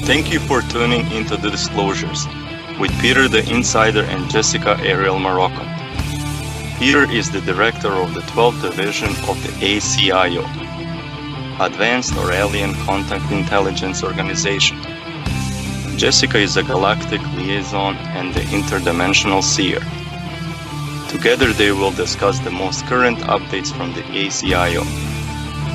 Thank you for tuning into The Disclosures with Peter the Insider and Jessica Ariel Morocco. Peter is the director of the 12th Division of the ACIO, Advanced or Alien Contact Intelligence Organization. Jessica is a galactic liaison and the interdimensional seer. Together they will discuss the most current updates from the ACIO,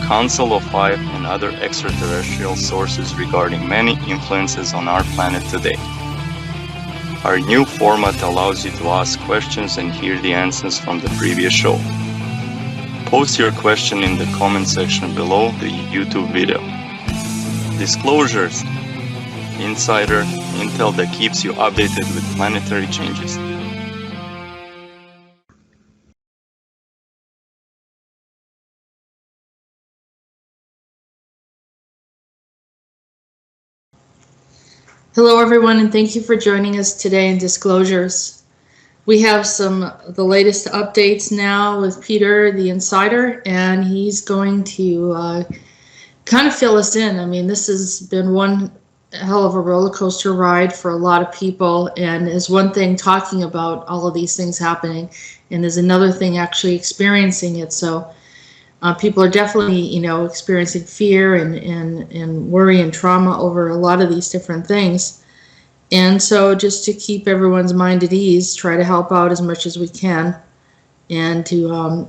Council of Five, and other extraterrestrial sources regarding many influences on our planet today. Our new format allows you to ask questions and hear the answers from the previous show. Post your question in the comment section below the YouTube video. Disclosures, insider intel that keeps you updated with planetary changes. Hello everyone, and thank you for joining us today in Disclosures. We have the latest updates now with Peter the Insider, and he's going to kind of fill us in. I mean, this has been one hell of a roller coaster ride for a lot of people, and is one thing talking about all of these things happening, and there's another thing actually experiencing it. So people are definitely, experiencing fear and worry and trauma over a lot of these different things. And so just to keep everyone's mind at ease, try to help out as much as we can and to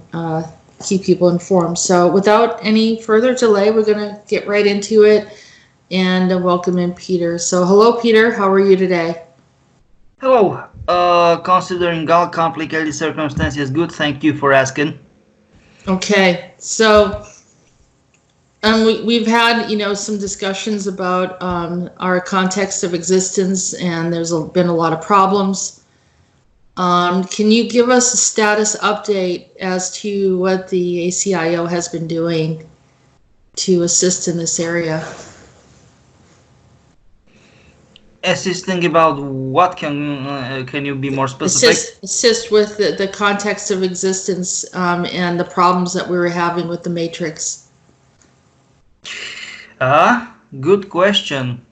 keep people informed. So without any further delay, we're going to get right into it and welcome in Peter. So hello, Peter. How are you today? Hello. Considering all complicated circumstances, good. Thank you for asking. Okay, so we've had, some discussions about our context of existence, and there's been a lot of problems. Can you give us a status update as to what the ACIO has been doing to assist in this area? Assisting about what? Can you be more specific? Assist with the context of existence and the problems that we were having with the Matrix. Good question.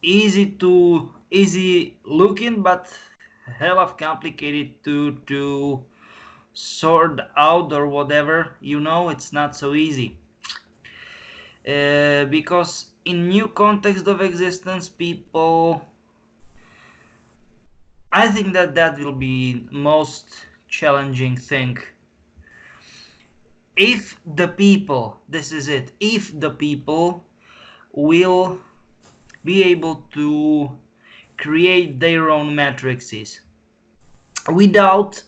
Easy looking, but hell of complicated to sort out or whatever. It's not so easy. Because in new context of existence, people, I think that will be most challenging thing. If the people, this is it, if the people will be able to create their own matrices without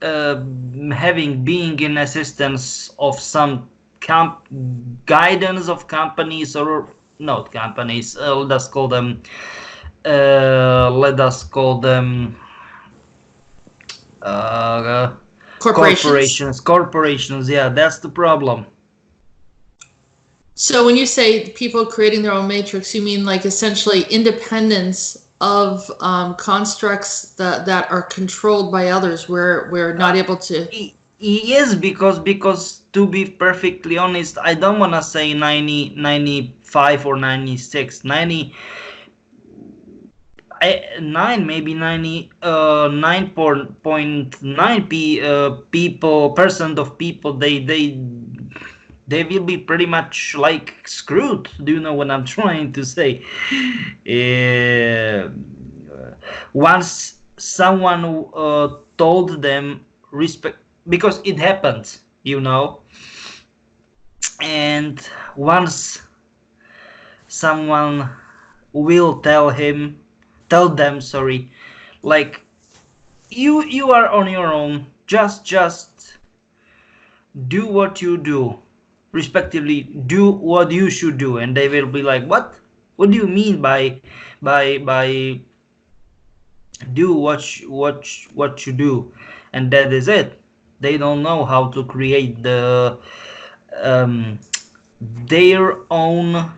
being in assistance of some guidance of companies, or not companies, let us call them corporations. Yeah, that's the problem. So when you say people creating their own matrix, you mean like essentially independence of constructs that are controlled by others, where we're not able to. Yes, because to be perfectly honest, I don't want to say 95 or 96, 99, maybe 99.9 percent of people, they will be pretty much like screwed. Do you know what I'm trying to say? Once someone told them respect, because it happens, and once someone will tell them, like, you are on your own, just do what you do, respectively do what you should do, and they will be like, what do you mean by do what you do? And that is it. They don't know how to create their own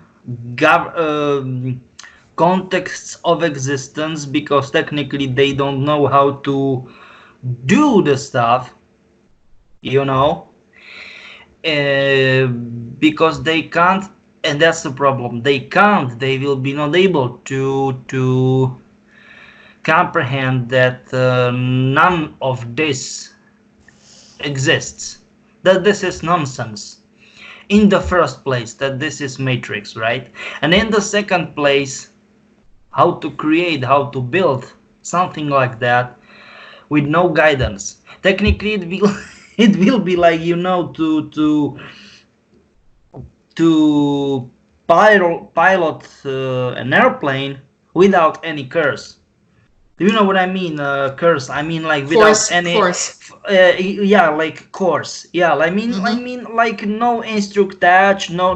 contexts of existence, because technically they don't know how to do the stuff, because they can't And that's the problem. They will be not able to comprehend that none of this exists, that this is nonsense in the first place, that this is matrix, right? And in the second place, how to create, how to build something like that with no guidance. Technically it will it will be like, you know, to pilot an airplane without any curse. Do you know what I mean? Curse. I mean like without any. Course. Yeah, like course. Yeah, I mean like no instructage, no,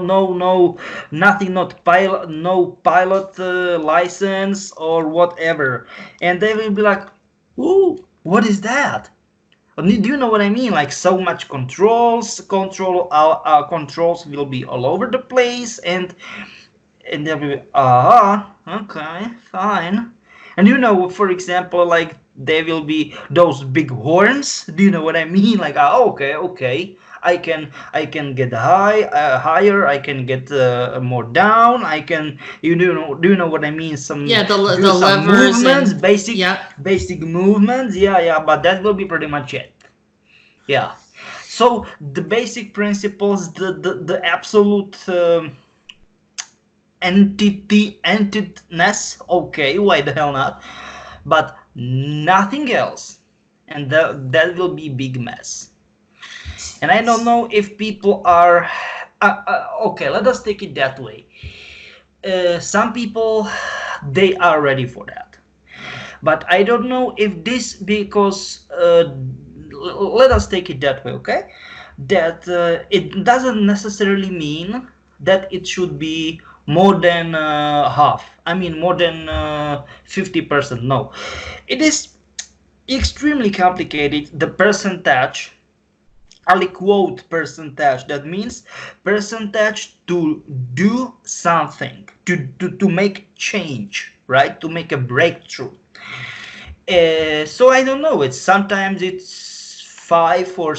nothing, not pilot, no pilot license or whatever, and they will be like, ooh, what is that? Do you know what I mean? Like so much controls will be all over the place, and they'll be okay, fine. And you know, for example, like there will be those big horns. Do you know what I mean? Like okay, I can get higher, I can get more down, I can, do you know what I mean? Some, Yeah, do the some levers movements, and basic movements. Yeah, but that will be pretty much it. Yeah. So the basic principles, the absolute entityness, okay, why the hell not? But nothing else, and that will be big mess. And I don't know if people are okay. Let us take it that way. Some people, they are ready for that, but I don't know if this, because let us take it that way, okay? That it doesn't necessarily mean that it should be more than half. I mean, more than 50%. No, it is extremely complicated. The percentage, I'll quote percentage. That means percentage to do something, to make change, right? To make a breakthrough. So I don't know. It's sometimes it's 5 or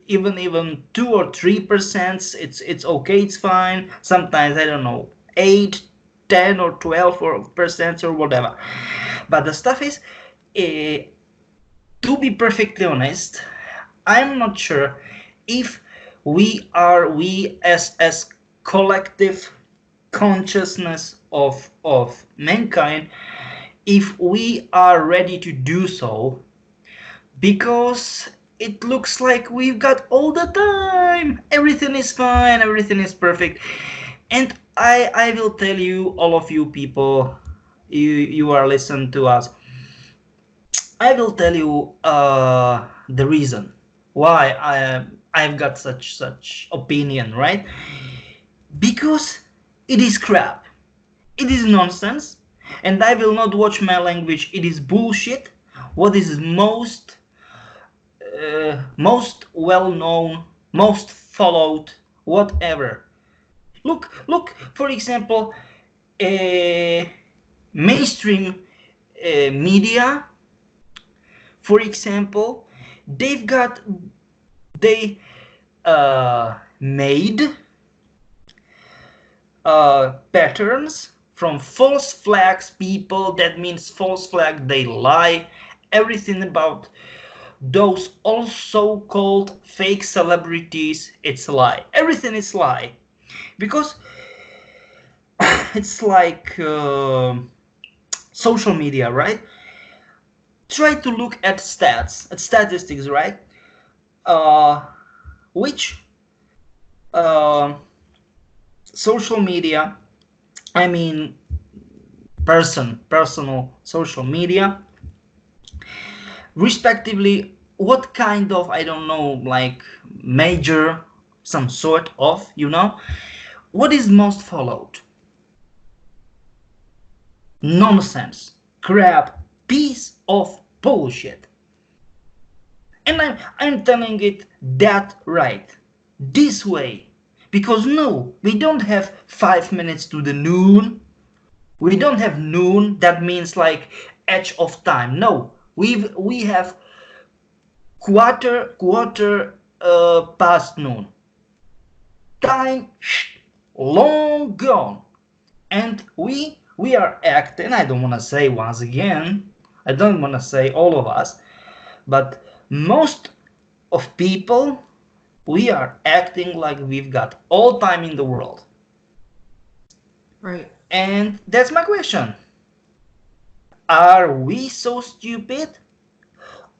even 2 or 3%. It's okay. It's fine. Sometimes I don't know, 8, 10 or 12 or percent or whatever. But the stuff is, to be perfectly honest, I'm not sure if we as collective consciousness of mankind, if we are ready to do so, because it looks like we've got all the time, everything is fine, everything is perfect. And I will tell you, all of you people, you are listening to us, I will tell you the reason why I've got such opinion, right? Because it is crap, it is nonsense, and I will not watch my language. It is bullshit. What is most well known, most followed, whatever. Look. For example, mainstream media. For example, they made patterns from false flags people. That means false flag, they lie. Everything about those also called fake celebrities, it's a lie. Everything is lie. Because it's like social media, right? Try to look at statistics, right? Which social media, I mean personal social media, respectively, what kind of, I don't know, like major, some sort of, what is most followed? Nonsense, crap, piece of bullshit. And I'm telling it that right, this way, because no, we don't have 5 minutes to the noon. We don't have noon. That means like edge of time. No, we have quarter past noon. Time long gone, and we are acting. I don't want to say once again, I don't want to say all of us, but most of people, we are acting like we've got all time in the world. Right. And that's my question. Are we so stupid?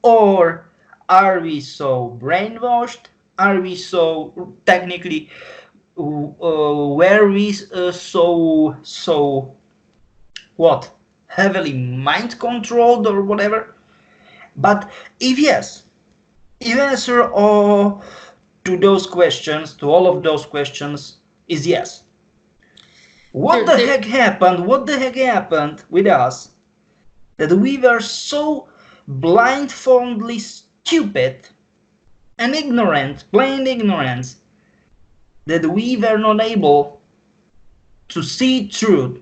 Or are we so brainwashed? Are we so technically, were we so what? Heavily mind controlled or whatever? But if yes, if answer all to those questions, to all of those questions, is yes. What the heck happened? What the heck happened with us that we were so blindfoldedly stupid and ignorant, plain ignorance, that we were not able to see truth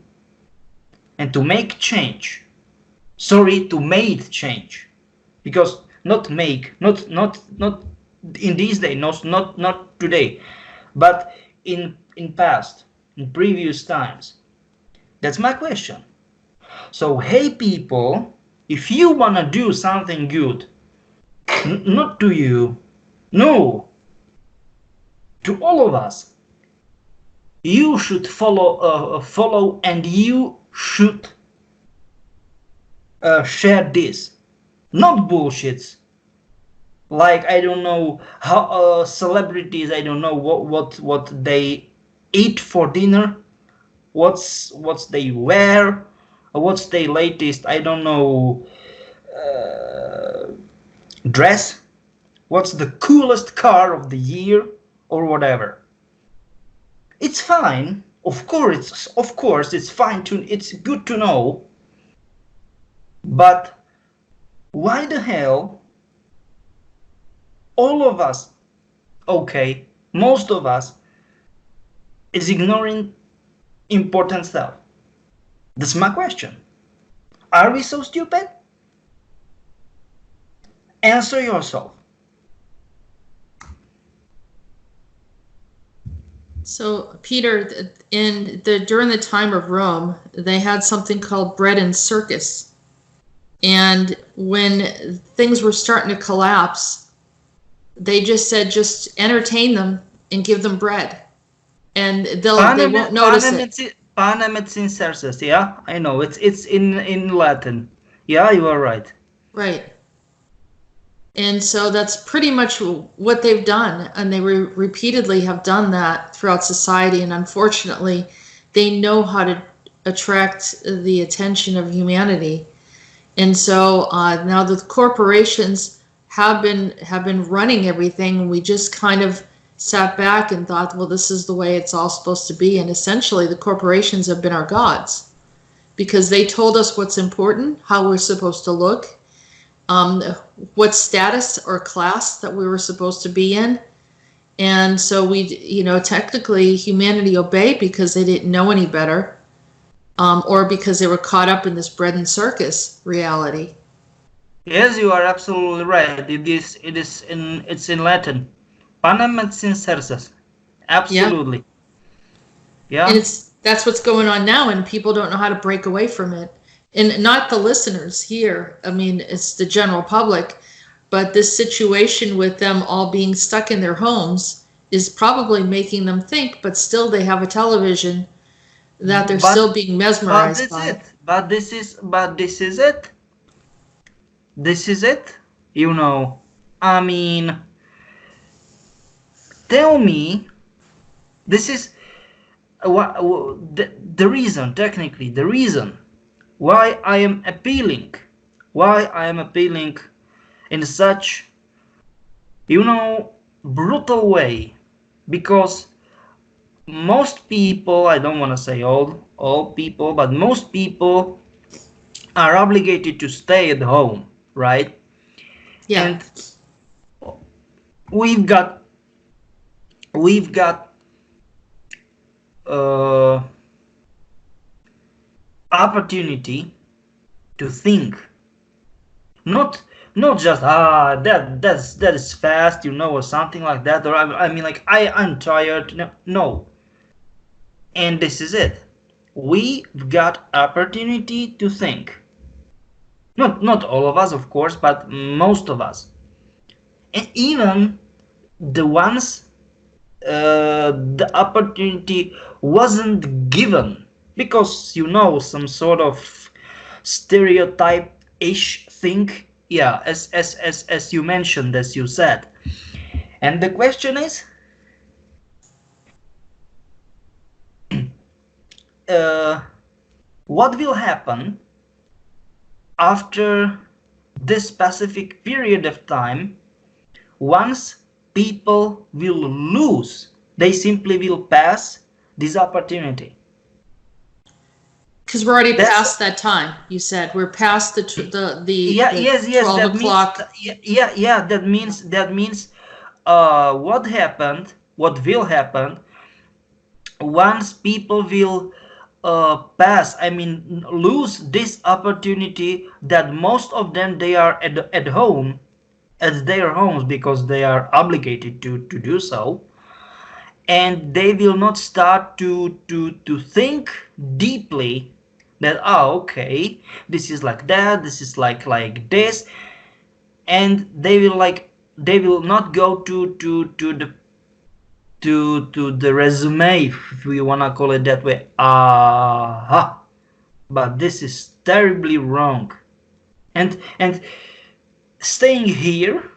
and to make change? Sorry, to make change, because not make, not in these days, not today, but in past, in previous times. That's my question. So hey people, if you wanna do something good, not to you, no, to all of us, you should follow, and you should share this, not bullshits. Like, I don't know how celebrities, I don't know what they eat for dinner, what's they wear, what's their latest, I don't know, dress, what's the coolest car of the year, or whatever. It's fine, of course it's fine to, it's good to know, but why the hell all of us, okay, most of us, is ignoring important stuff? That's my question. Are we so stupid? Answer yourself. So, Peter, during the time of Rome, they had something called bread and circus. And when things were starting to collapse, they just said, just entertain them and give them bread. And they won't notice it. Panem et sincercis, yeah? I know, it's in Latin. Yeah, you are right. Right. And so that's pretty much what they've done. And they repeatedly have done that throughout society. And unfortunately, they know how to attract the attention of humanity. And so now the corporations have been running everything. We just kind of sat back and thought, well, this is the way it's all supposed to be. And essentially, the corporations have been our gods because they told us what's important, how we're supposed to look, what status or class that we were supposed to be in. And so we, technically humanity obeyed because they didn't know any better, or because they were caught up in this bread and circus reality. Yes, you are absolutely right. It's in Latin. Panem et sincercis. Absolutely. Yeah. And that's what's going on now, and people don't know how to break away from it. And not the listeners here. I mean, it's the general public. But this situation with them all being stuck in their homes is probably making them think, but still they have a television that they're still being mesmerized by. But this is it. This is it. I mean, tell me, this is the reason, technically, the reason why I am appealing in such, brutal way, because most people, I don't want to say all people, but most people are obligated to stay at home, right? Yeah. And we've got opportunity to think, not just that is fast, or something like that, or I mean, like, I'm tired. No, And this is it. We've got opportunity to think. Not all of us, of course, but most of us. And even the ones the opportunity wasn't given because, some sort of stereotype-ish thing. Yeah, as you mentioned, as you said. And the question is, what will happen after this specific period of time once people will lose? They simply will pass this opportunity. Because we're already past that time. You said we're past the 12 o'clock. That means what happened, what will happen once people will lose this opportunity, that most of them, they are at home, at their homes, because they are obligated to do so, and they will not start to think deeply that, okay, this is like that, this is like this, and they will not go to the resume, if we wanna call it that way. But this is terribly wrong, and staying here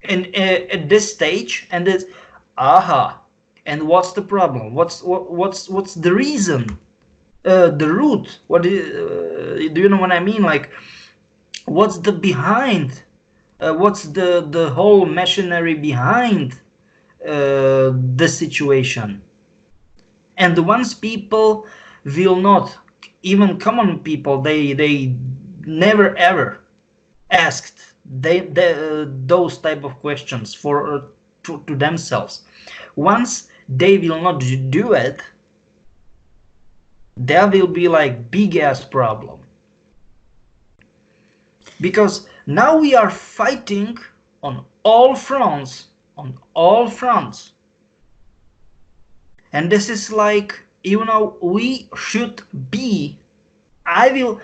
and at this stage, and this and what's the problem? What's the reason? The root? What do you know what I mean? Like, what's the behind? What's the whole machinery behind the situation? And once people will not, even common people, they never ever asked those type of questions to themselves. Once they will not do it, there will be like big ass problem, because now we are fighting on all fronts, and this is like, we should be, I will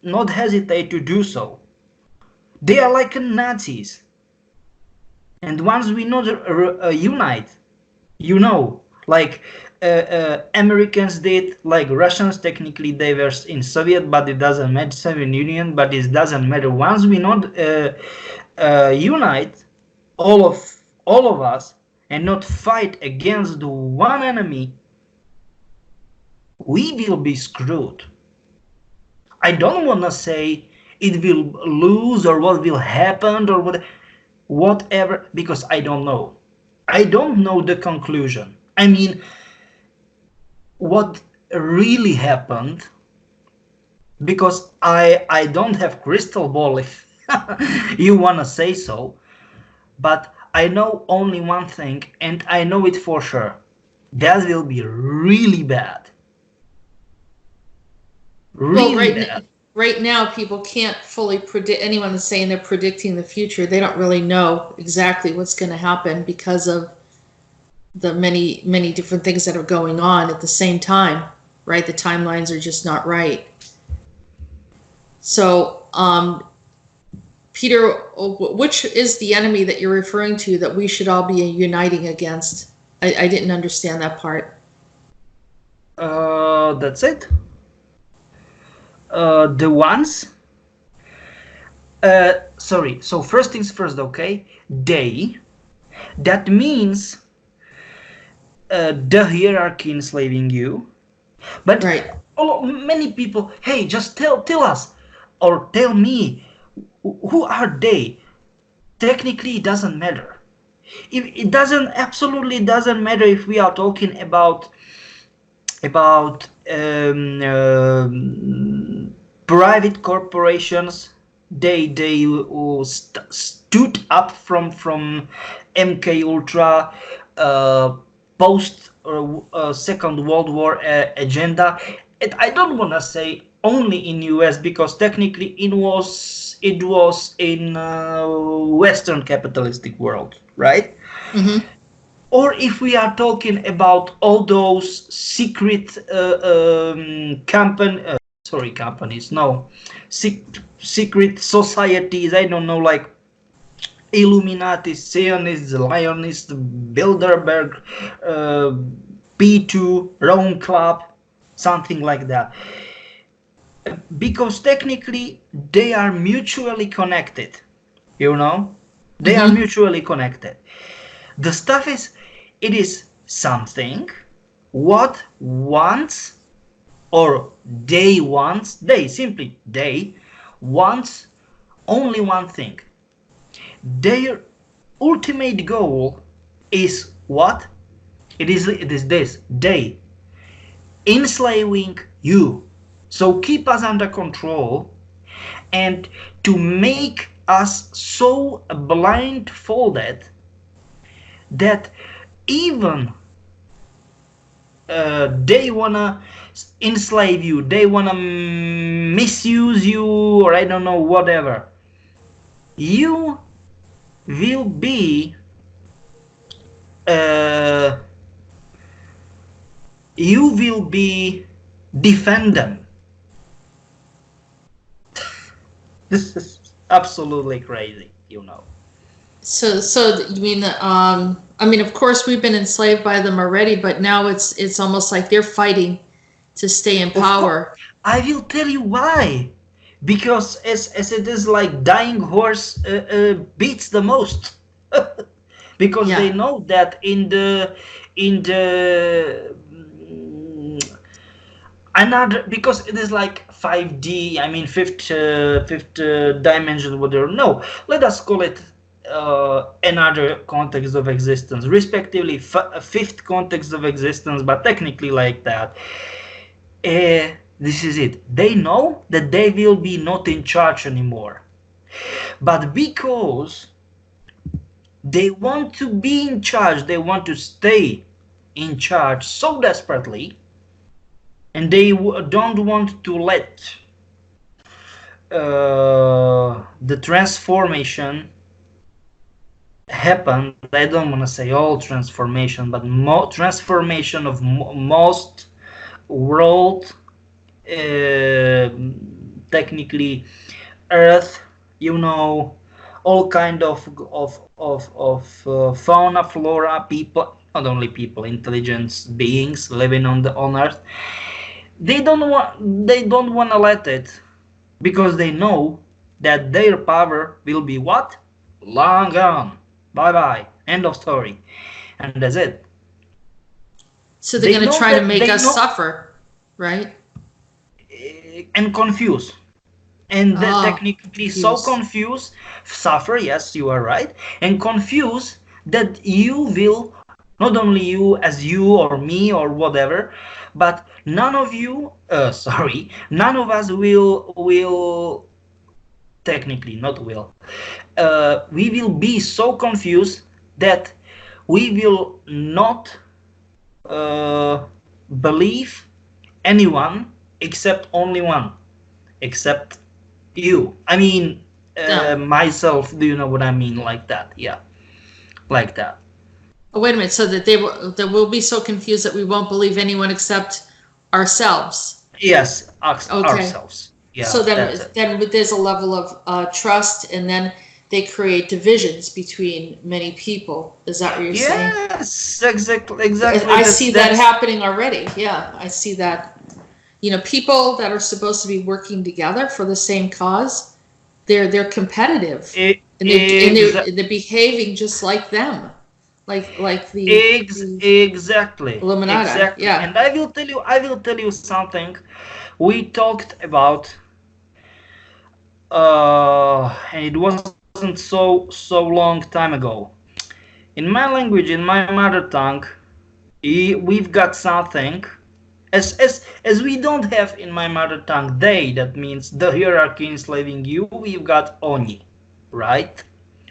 not hesitate to do so. They are like Nazis, and once we not unite, like Americans did, like Russians, technically they were in Soviet, but it doesn't matter, Soviet Union, but it doesn't matter. Once we not unite, all of us, and not fight against the one enemy, we will be screwed. I don't want to say it will lose or what will happen or whatever, because I don't know. I don't know the conclusion. I mean, what really happened, because I don't have crystal ball, if you want to say so, but I know only one thing, and I know it for sure. That will be really bad. Really bad. Right now, people can't fully predict. Anyone that's saying they're predicting the future, they don't really know exactly what's going to happen because of the many, many different things that are going on at the same time, right? The timelines are just not right. So, Peter, which is the enemy that you're referring to that we should all be uniting against? I didn't understand that part. That's it. The ones. Sorry. So first things first, okay? They. That means the hierarchy enslaving you. But right. Many people, hey, just tell us, or tell me, who are they? Technically, it doesn't matter. It absolutely doesn't matter if we are talking about private corporations. They stood up from MK Ultra post Second World War agenda. And I don't want to say only in US, because technically it was in Western capitalistic world, right? Mm-hmm. Or if we are talking about all those secret companies, no, secret societies, I don't know, like Illuminati, Zionists, Zionists, Bilderberg, uh, P2, Rome Club, something like that. Because technically they are mutually connected, you know? They are mutually connected. The stuff is, it is something what wants, or they wants only one thing. Their ultimate goal is what? It is this. They enslaving you. So keep us under control, and to make us so blindfolded that even they wanna enslave you, they wanna misuse you, or I don't know, whatever. You will be uh, defend them. This is absolutely crazy, you know. So you mean I mean, of course, we've been enslaved by them already, but now it's almost like they're fighting to stay in power. I will tell you why. Because as it is, like dying horse beats the most. Because Yeah. they know that in the another, because it is like 5D, I mean fifth dimension, whatever. No, let us call it another context of existence, respectively fifth context of existence, but technically like that. This is it. They know that they will be not in charge anymore, but because they want to be in charge, they want to stay in charge so desperately, and they don't want to let the transformation happen. I don't want to say all transformation, but transformation of most world, technically Earth, you know, all kind of fauna, flora, people, not only people, intelligent beings living on Earth. They don't want to let it, because they know that their power will be what? Long gone. Bye bye. End of story. And that's it. So they're going to try to make us suffer, right? And confuse. And technically so confuse, suffer, yes, you are right, and confuse that you will, not only you as you or me or whatever, but none of us will technically not will, we will be so confused that we will not believe anyone except only one, except you. I mean, myself. Do you know what I mean? Like that, yeah, like that. Oh, wait a minute. So that we'll be so confused that we won't believe anyone except ourselves. Yes, ourselves. Yeah. So then there's a level of trust, and then they create divisions between many people. Is that what you're saying? Yes, exactly. I see that happening already. Yeah, I see that. You know, people that are supposed to be working together for the same cause, they're competitive, and they're behaving just like them, like the exactly Illuminati. Exactly. Yeah. And I will tell you something. We talked about, and it wasn't so long time ago. In my language, in my mother tongue, we've got something. As we don't have in my mother tongue they, that means the hierarchy enslaving you, we've got oni, right?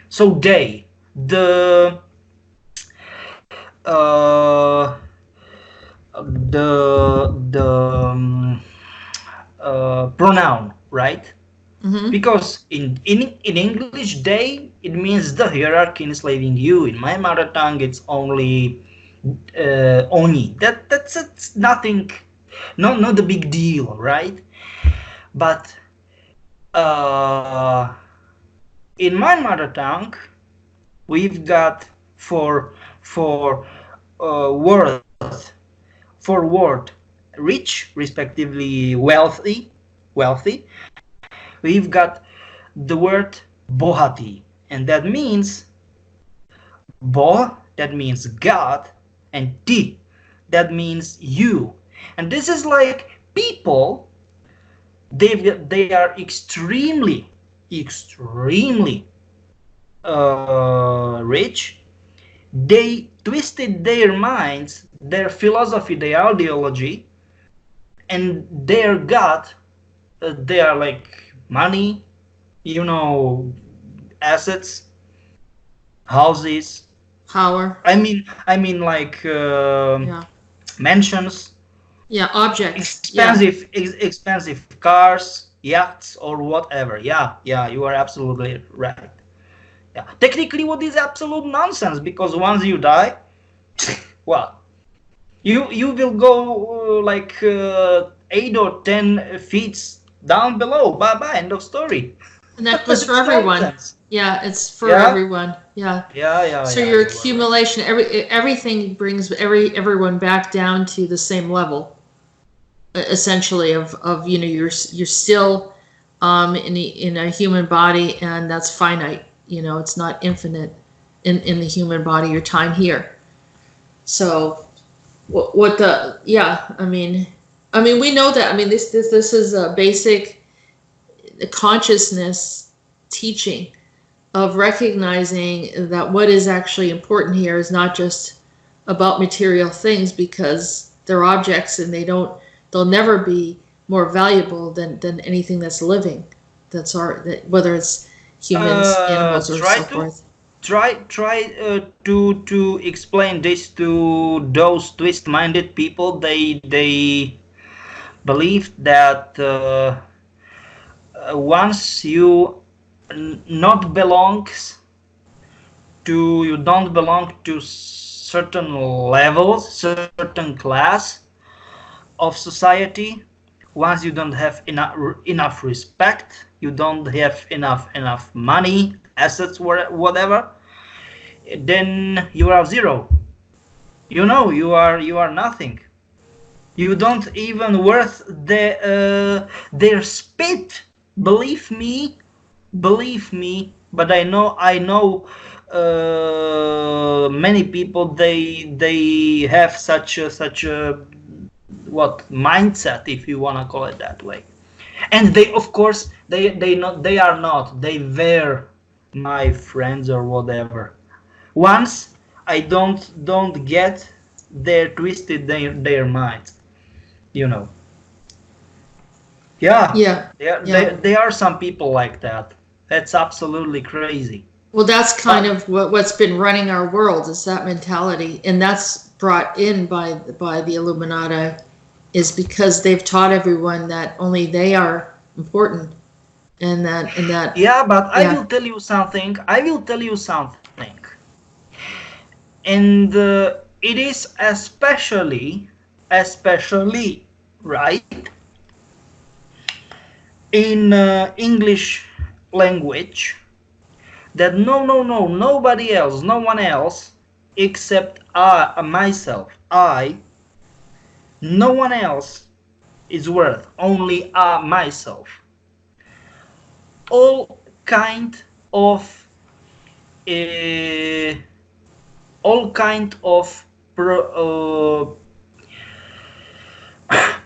So they, the pronoun, right? Because in English they it means the hierarchy enslaving you. In my mother tongue it's only oni. That's nothing, not a big deal, right? But in my mother tongue we've got for worth, for word rich, respectively wealthy, we've got the word bohati, and that means bo, that means God, and ti, that means you. And this is like people, they are extremely rich. They twisted their minds, their philosophy, their ideology, and their God, they are like money, assets, houses. Power. I mean like mansions. Yeah, objects. Expensive cars, yachts, or whatever. Yeah, you are absolutely right. Yeah, technically, what is absolute nonsense, because once you die, well, you will go 8 or 10 feet down below. Bye bye. End of story. And that goes for everyone. Nonsense. Yeah, it's for everyone. Yeah. So your accumulation, everything brings everyone back down to the same level, essentially. Of you're still in a human body, and that's finite. It's not infinite in the human body. Your time here. So, what the I mean we know that. I mean this is a basic consciousness teaching of recognizing that what is actually important here is not just about material things, because they're objects and they'll never be more valuable than anything that's living. That's whether it's humans, animals, or so forth. Try to explain this to those twist-minded people. They believe that once you don't belong to certain levels, certain class of society, once you don't have enough respect, you don't have enough money, assets, whatever, then you are zero. You are nothing. You don't even worth their spit. Believe me. But I know many people, they have such a mindset, if you want to call it that way. And they, of course, they were my friends or whatever. Once I don't get their twisted their minds, Yeah. There are some people like that. That's absolutely crazy. Well, that's kind of what's been running our world, is that mentality, and that's brought in by the Illuminati, is because they've taught everyone that only they are important, and that. Yeah, but I will tell you something. And it is especially right in English language, that nobody else, no one else except myself, no one else is worth, only myself. All kind of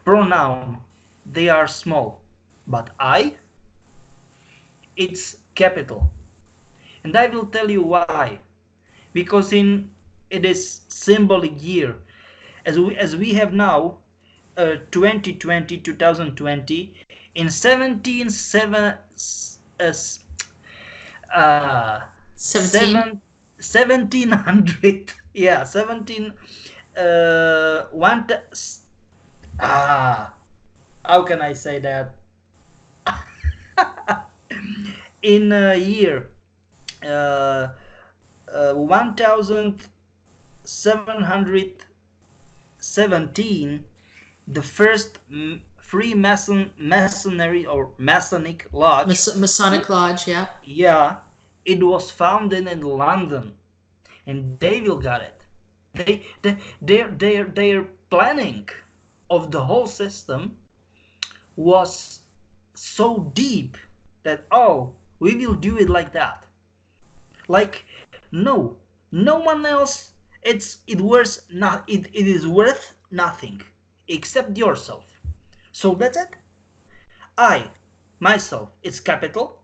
pronoun, they are small, but it's capital. And I will tell you why. Because it is symbolic year, as we have now 2020 in 1700, yeah, 17 how can I say that? In a year 1717, the first Masonry or Masonic Lodge, Masonic Lodge, yeah. yeah, it was founded in London, and they will got it. Their planning of the whole system was so deep that, oh, we will do it like that. Like, no one else. It is worth nothing except yourself. So that's it. I myself is capital,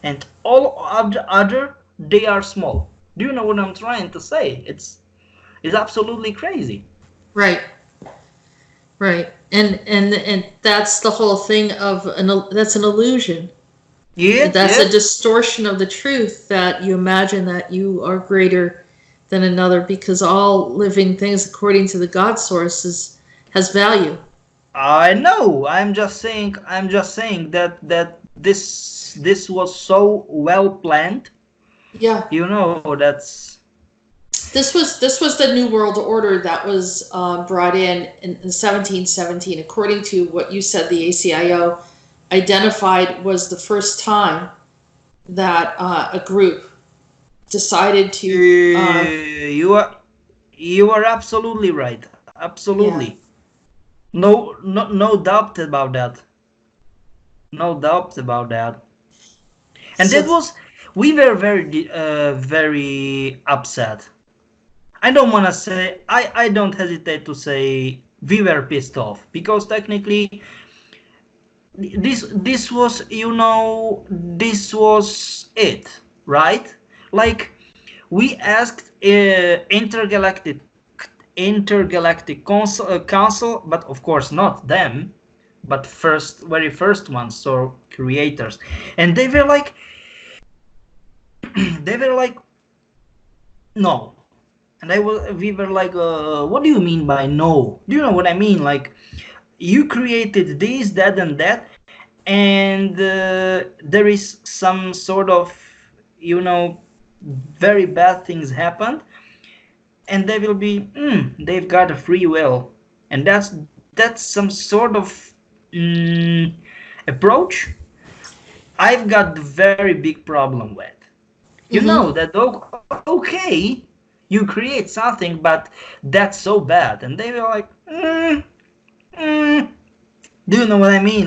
and all other they are small. Do you know what I'm trying to say? It's absolutely crazy. Right. Right. And that's the whole thing of that's an illusion. Yeah, That's a distortion of the truth, that you imagine that you are greater than another, because all living things, according to the God source, has value. I know. I'm just saying that this was so well planned. Yeah. You know, that's This was the New World Order that was brought in 1717, according to what you said. The ACIO identified was the first time that a group decided to. you are absolutely right. Absolutely. Yeah. No doubt about that. No doubt about that. And So, that was, we were very upset. I don't want to say, I don't hesitate to say we were pissed off, because technically this was, this was it, right? Like, we asked intergalactic council, but of course not them, but very first ones, so creators, and they were like no. And we were like, what do you mean by no? Do you know what I mean? Like, you created this, that, and that, and there is some sort of, very bad things happened, and they will be, they've got a free will, and that's some sort of approach I've got a very big problem with. You know that, okay, you create something, but that's so bad, and they were like, do you know what I mean?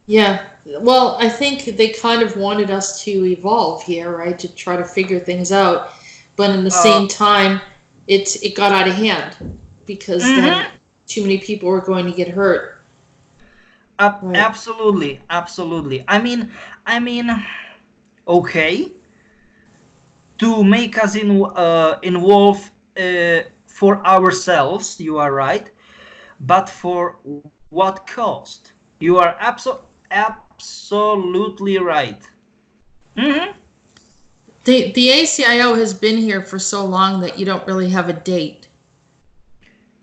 yeah. Well, I think they kind of wanted us to evolve here, right? To try to figure things out, but in the same time, it got out of hand, because then too many people were going to get hurt. Right. Absolutely. I mean, okay, to make us involve for ourselves, you are right, but for what cost? You are absolutely right. The ACIO has been here for so long that you don't really have a date.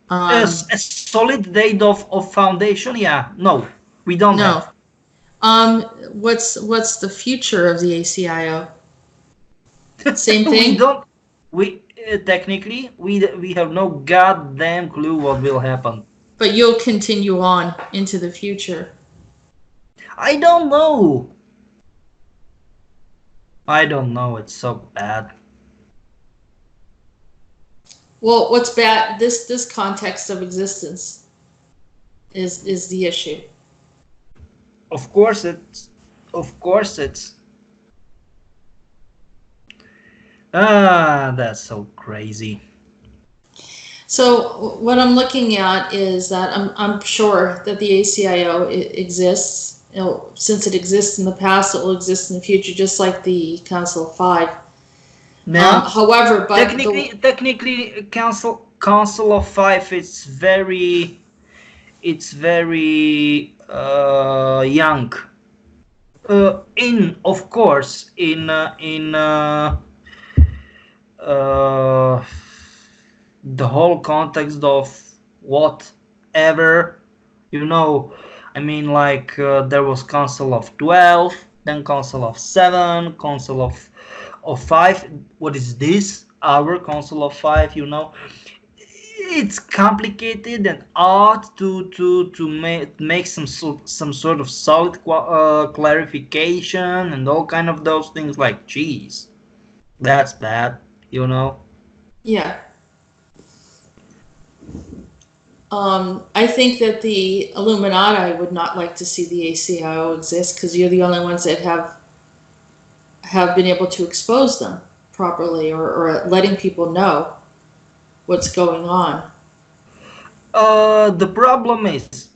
A solid date of foundation? Yeah, no, we don't have. What's the future of the ACIO? Same thing? Technically, we have no goddamn clue what will happen. But you'll continue on into the future. I don't know. It's so bad. Well, what's bad? This context of existence is the issue. Of course it's. That's so crazy. So what I'm looking at is that I'm sure that the ACIO exists. Since it exists in the past, it will exist in the future, just like the Council of Five. Now, however, but technically, Council of Five, it's very young. Of course, in the whole context of whatever, I mean, like there was Council of 12, then Council of 7, Council of 5. What is this? Our Council of 5, you know. It's complicated and hard to make some sort of solid clarification and all kind of those things. Like, geez, that's bad, you know. Yeah. I think that the Illuminati would not like to see the ACIO exist because you're the only ones that have been able to expose them properly or letting people know what's going on. The problem is,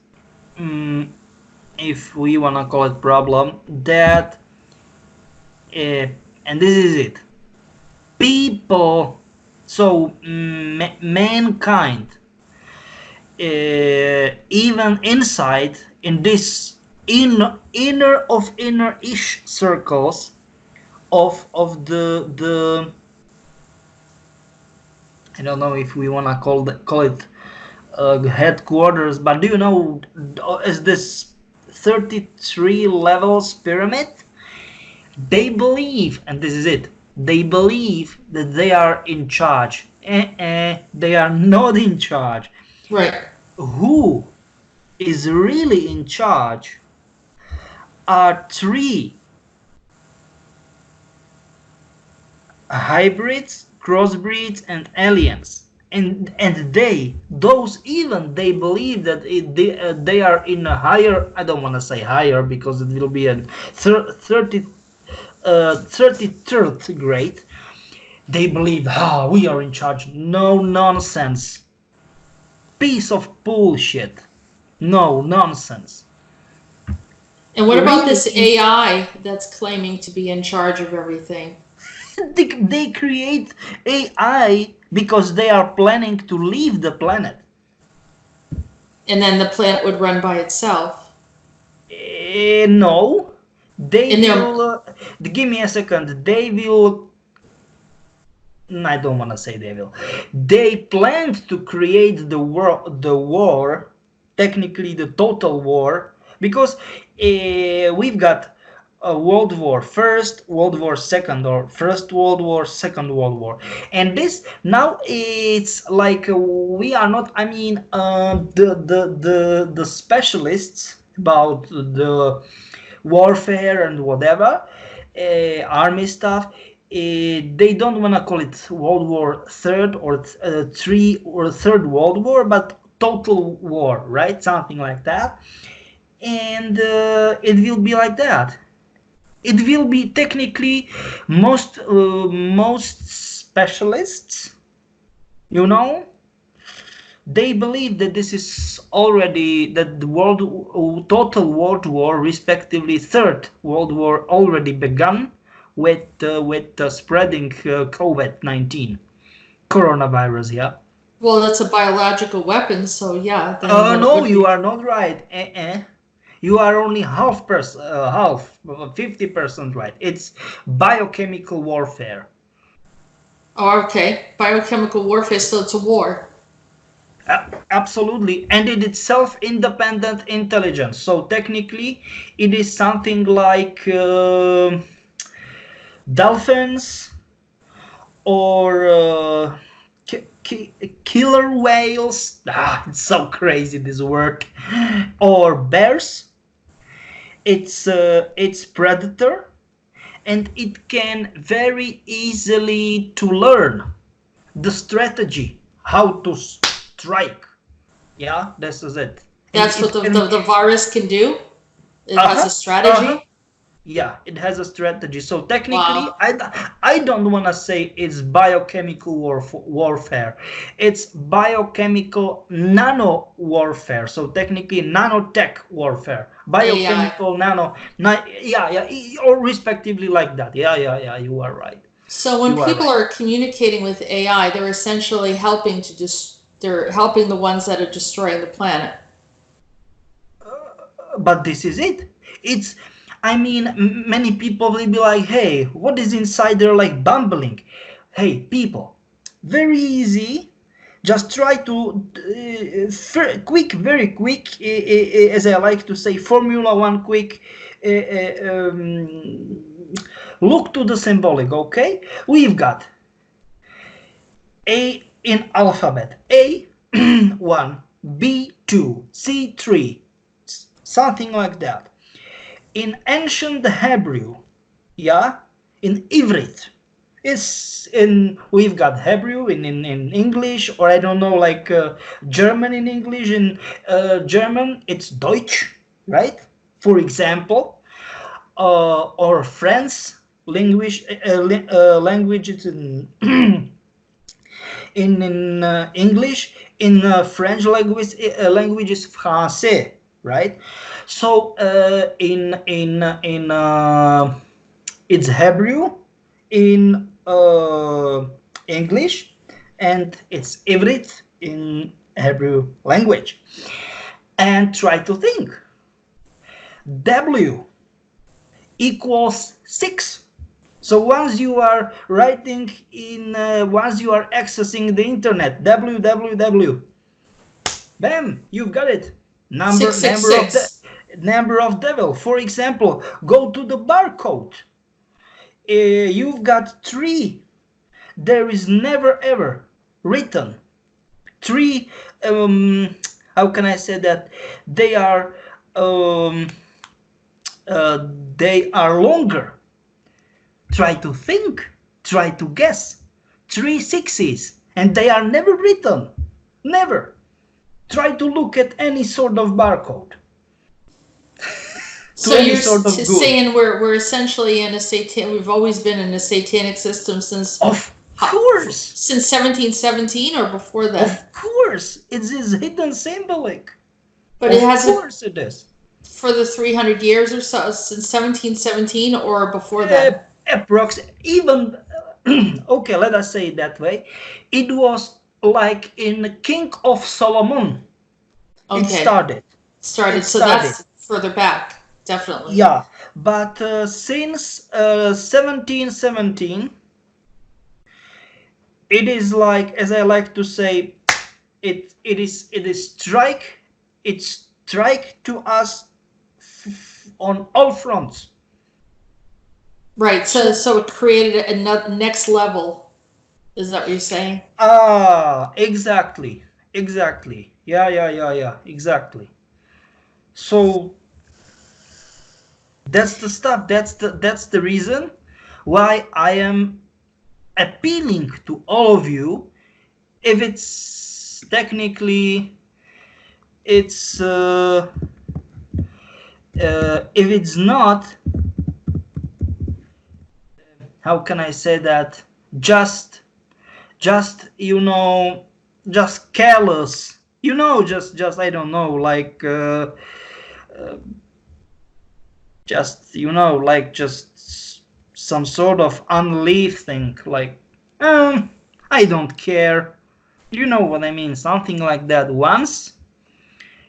if we wanna call it problem, that, and this is it, people, so mankind, even inside in this inner-ish circles of the I don't know if we wanna call it headquarters, but do you know, is this 33 levels pyramid? They believe, and this is it, they believe that they are in charge. They are not in charge. Right. Who is really in charge are 3 hybrids, crossbreeds, and aliens. And they believe that they are in a higher, I don't want to say higher because it will be a 33rd grade. They believe, we are in charge. No nonsense. Piece of bullshit. No nonsense. And what about this AI that's claiming to be in charge of everything? They create AI because they are planning to leave the planet. And then the planet would run by itself. No. They will... give me a second. They will... I don't want to say they will. They planned to create the war, technically the total war, because we've got World War First, World War Second, or First World War, Second World War, and this now it's like we are not. I mean, the specialists about the warfare and whatever, army stuff. They don't want to call it World War Third or Three or Third World War, but total war, right? Something like that, and it will be like that. It will be technically most specialists, you know, they believe that this is already that the total world war, respectively Third World War, already begun with spreading COVID-19, coronavirus. Yeah. Well, that's a biological weapon, so yeah. No, you are not right. You are only half 50% right. It's biochemical warfare. Oh, okay. Biochemical warfare, so it's a war. Absolutely, and it is self-independent intelligence. So technically, it is something like dolphins or killer whales. It's so crazy, this word. Or bears. It's predator, and it can very easily to learn the strategy, how to strike. Yeah, this is it. That's what the virus can do? It has a strategy? Yeah, it has a strategy. So technically, I don't want to say it's biochemical warfare. It's biochemical nano warfare. So technically, nanotech warfare. Biochemical or respectively like that. Yeah, you are right. So when people are communicating with AI, they're essentially helping they're helping the ones that are destroying the planet. But this is it. I mean, many people will be like, hey, what is inside there, like bumbling? Hey, people, very easy Just try to very quick, as I like to say, Formula One quick. Look to the symbolic. Okay, we've got A in alphabet. A 1, B 2, C 3, something like that. In ancient Hebrew, yeah, in Ivrit, we've got Hebrew in English, or I don't know, like German in English. In German it's Deutsch, right? For example, or French language is in in English. In French language is français, right? So in it's Hebrew in English, and it's Ivrit in Hebrew language. And try to think. W equals 6. So once you are writing once you are accessing the internet, www, bam, you've got it. Number of devil. For example, go to the barcode. You've got 3. There is never ever written 3. How can I say that? They are longer. Try to think. Try to guess. 3 6s, and they are never written. Never. Try to look at any sort of barcode. So you're saying we're essentially in a we've always been in a satanic system since, of course, since 1717 or before that? Of course, it is hidden symbolic. But of course it is. For the 300 years or so, since 1717 or before that? Even okay, let us say it that way. It was like in King of Solomon. Okay. It started. So that's further back. Definitely. Yeah, but since 1717, it is like, as I like to say, it is strike to us on all fronts. Right. So it created a next level. Is that what you're saying? Exactly. Yeah. Exactly. So that's the stuff. That's the reason why I am appealing to all of you. If it's technically, if it's not, how can I say that? Just careless. Just I don't know, like. Just some sort of unleash thing, like I don't care, you know what I mean, something like that. Once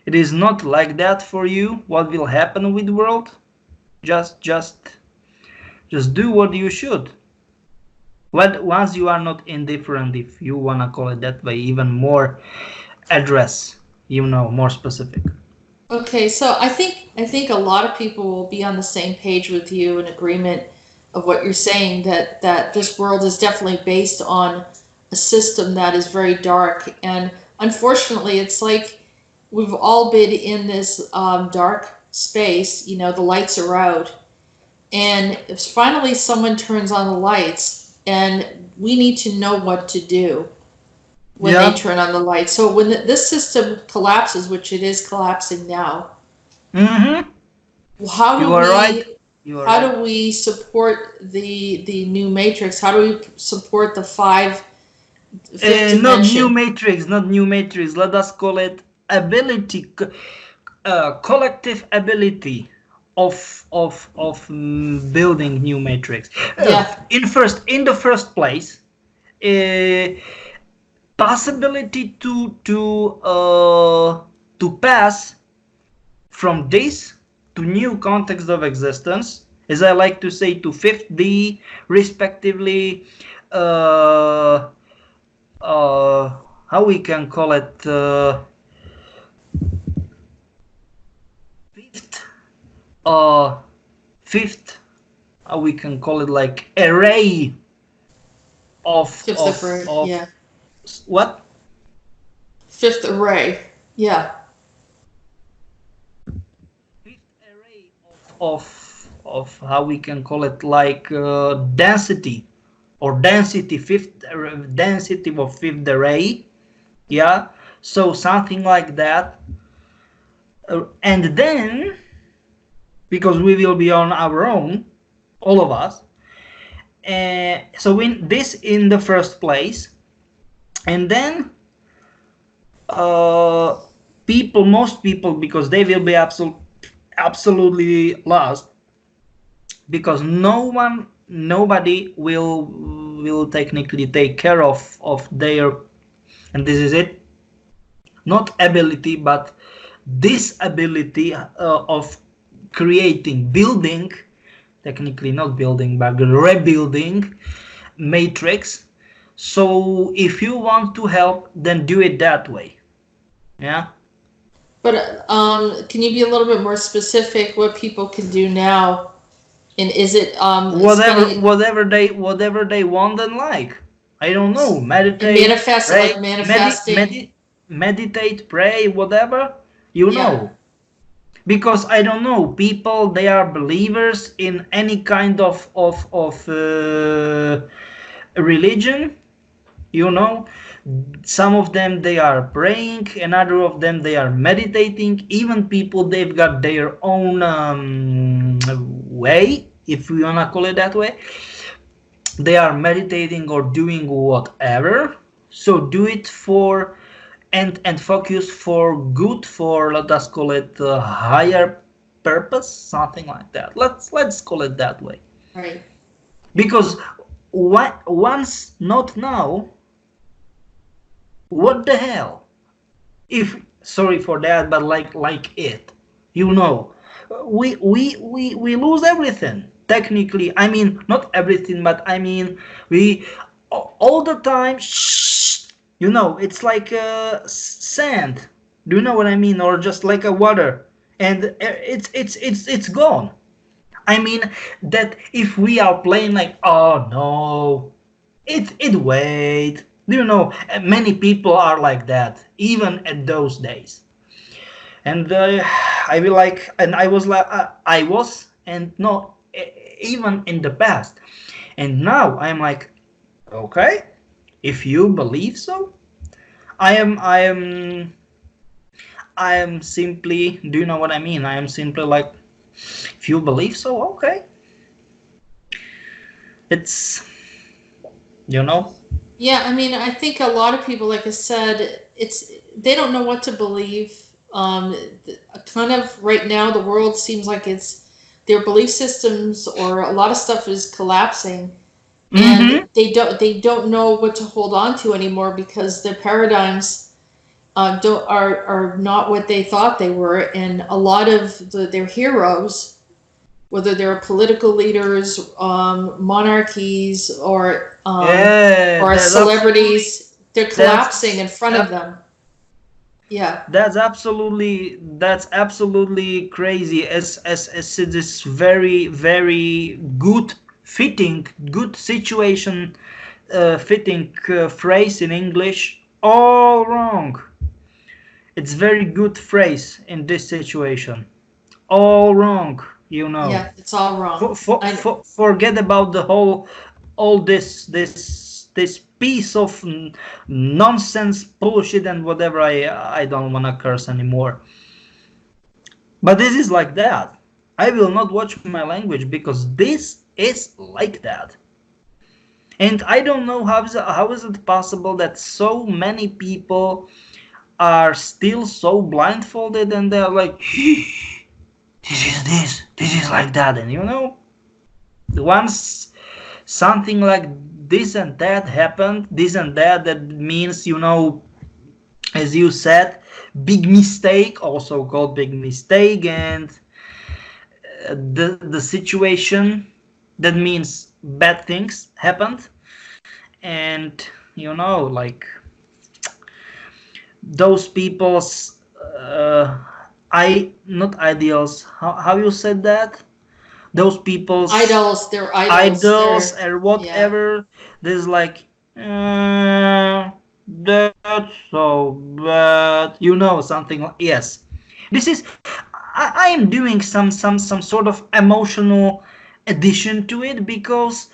it is not like that for you, what will happen with the world? Just do what you should. Once you are not indifferent, if you wanna call it that way, even more address, more specific. Okay, so I think a lot of people will be on the same page with you, in agreement of what you're saying, that this world is definitely based on a system that is very dark. And unfortunately, it's like we've all been in this dark space. The lights are out, and if finally someone turns on the lights, and we need to know what to do when they turn on the light. So when this system collapses, which it is collapsing now, how do we support the new matrix? How do we support the fifth dimension? Not new matrix. Let us call it ability, collective ability of building new matrix. In the first place, possibility to pass from this to new context of existence, as I like to say, to 5th respectively. How how we can call it, fifth, how we can call it, like array of Yeah. what? Fifth array. Yeah. Fifth array of how we can call it, like density, or density, density of fifth array. Yeah, so something like that. And then, because we will be on our own, all of us, so in this, in the first place, and then most people, because they will be absolutely lost, because nobody will technically take care of their, and this is it, not ability, but disability of creating, building, technically not building, but rebuilding matrix. So if you want to help, then do it that way. Yeah. But can you be a little bit more specific what people can do now? And is it whatever they want and like? I don't know. Meditate, manifest, pray, like manifesting. meditate, pray, whatever. You Yeah. know. Because I don't know, people, they are believers in any kind of religion, you know. Some of them, they are praying, another of them, they are meditating. Even people, they've got their own way, if we wanna call it that way. They are meditating or doing whatever. So do it for and focus for good, for, let us call it, higher purpose, something like that. Let's call it that way. Right. Because once not now, what the hell? If, sorry for that, but like it, you know, we lose everything. Technically, I mean, not everything, but I mean, we all the time. You know, it's like sand. Do you know what I mean? Or just like a water, and it's gone. I mean that if we are playing like, oh no, it wait. Do you know? Many people are like that, even at those days. And I will like, and I was like, and no, even in the past, and now I'm like, okay. If you believe so, I am simply, do you know what I mean? I am simply like, if you believe so, okay. It's, you know. Yeah, I mean, I think a lot of people, like I said, they don't know what to believe. Kind of right now, the world seems like their belief systems, or a lot of stuff is collapsing. And they don't know what to hold on to anymore, because their paradigms are not what they thought they were, and a lot of their heroes, whether they're political leaders, monarchies, or celebrities, they're collapsing in front of them. Yeah, that's absolutely crazy. As it is very, very good situation, fitting phrase in English. All wrong. It's very good phrase in this situation. All wrong, you know. Yeah, it's all wrong. Forget about the all this piece of nonsense, bullshit, and whatever. I don't want to curse anymore. But this is like that. I will not watch my language, because this is like that. And I don't know how is it possible that so many people are still so blindfolded, and they're like, this is like that. And you know, once something like this and that happened, that means, you know, as you said, big mistake, also called big mistake, and the situation, that means bad things happened. And you know, like, those people's not ideals. How you said that? Those people's Idols, they're idols. idols They're, or yeah. whatever. There's like, that's so bad. Something like, yes. This is, I am doing some sort of emotional addition to it, because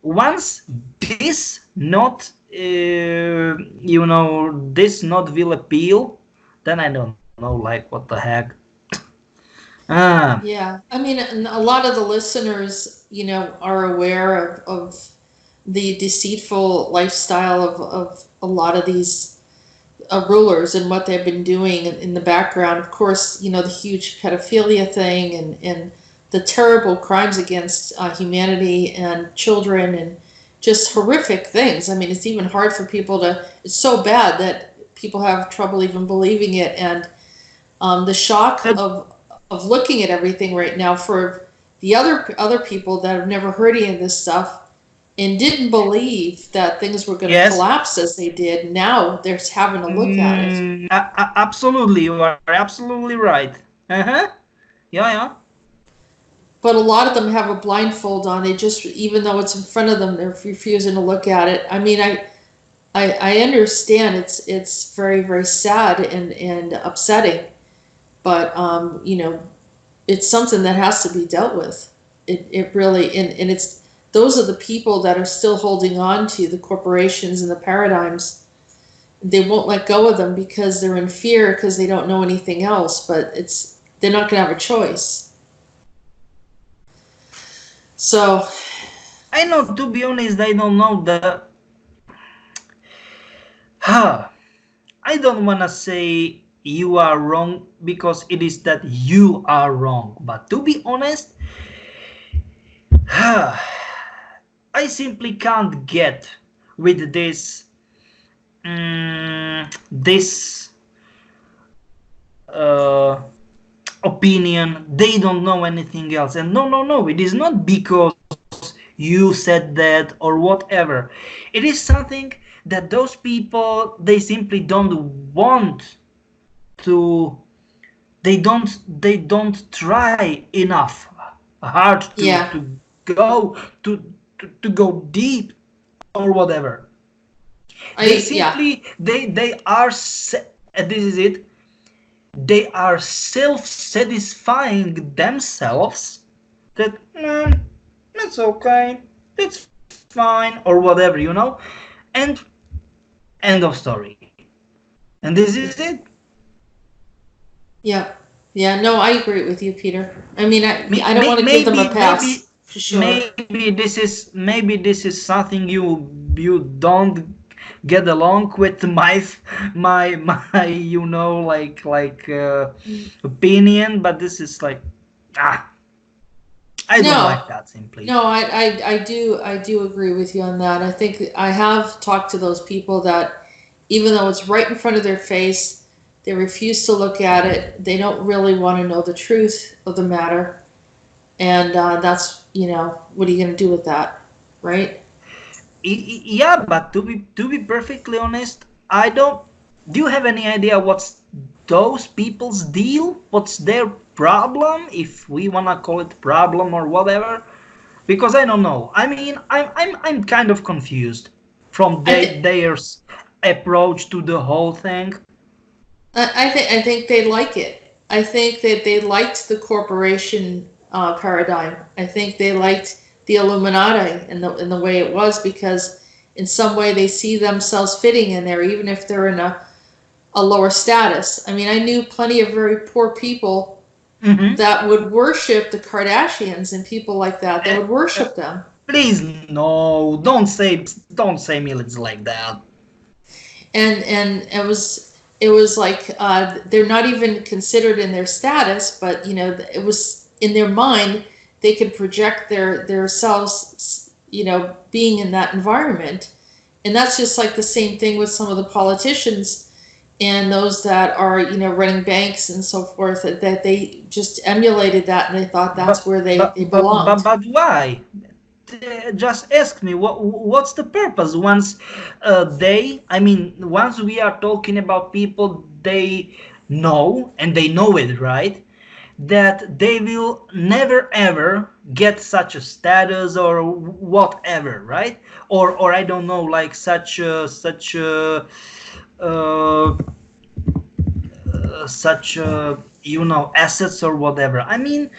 once this not, this not will appeal, then I don't know, like, what the heck. Ah, Yeah. I mean, and a lot of the listeners, are aware of the deceitful lifestyle of a lot of these rulers and what they've been doing in the background. Of course, the huge pedophilia thing and the terrible crimes against humanity and children and just horrific things. I mean, it's even hard for people it's so bad that people have trouble even believing it. And the shock that- of looking at everything right now for the other people that have never heard any of this stuff and didn't believe that things were going to yes. collapse as they did. Now they're having to look at it. Absolutely, you are absolutely right. Uh-huh. Yeah. But a lot of them have a blindfold on. They just, even though it's in front of them, they're refusing to look at it. I mean, I understand it's very, very sad and upsetting, but it's something that has to be dealt with. It really, and it's, those are the people that are still holding on to the corporations and the paradigms. They won't let go of them because they're in fear, because they don't know anything else, but they're not going to have a choice. So, I know, to be honest, I don't know the. I don't want to say you are wrong, because it is that you are wrong. But to be honest, I simply can't get with this opinion. They don't know anything else. And no, it is not because you said that or whatever. It is something that those people, they simply don't want to, they don't try enough hard yeah. to go deep or whatever. They simply, they are, this is it, they are self-satisfying themselves that, that's okay, that's fine, or whatever. And end of story. And this is it. Yeah. Yeah, no, I agree with you, Peter. I mean, I don't want to give them a pass, for sure. Maybe this is something you don't get along with my opinion, but this is like, I don't like that, simply. No, I do agree with you on that. I think I have talked to those people that, even though it's right in front of their face, they refuse to look at it. They don't really want to know the truth of the matter. And that's, what are you going to do with that, right? Yeah, but to be perfectly honest, I don't. Do you have any idea what's those people's deal? What's their problem, if we wanna call it problem or whatever? Because I don't know. I mean, I'm kind of confused from their approach to the whole thing. I think they like it. I think that they liked the corporation paradigm. I think they liked the Illuminati in the way it was, because in some way they see themselves fitting in there, even if they're in a lower status. I mean, I knew plenty of very poor people that would worship the Kardashians and people like that. They would worship them. Please, no, don't say millions like that. And it was like they're not even considered in their status, but it was in their mind. They could project their selves, being in that environment. And that's just like the same thing with some of the politicians and those that are, running banks and so forth, that they just emulated that and they thought that's where they belonged. But why? just ask me what's the purpose once once we are talking about people they know, and they know it, right, that they will never ever get such a status or whatever, right? Or I don't know, like such uh, assets or whatever. I mean,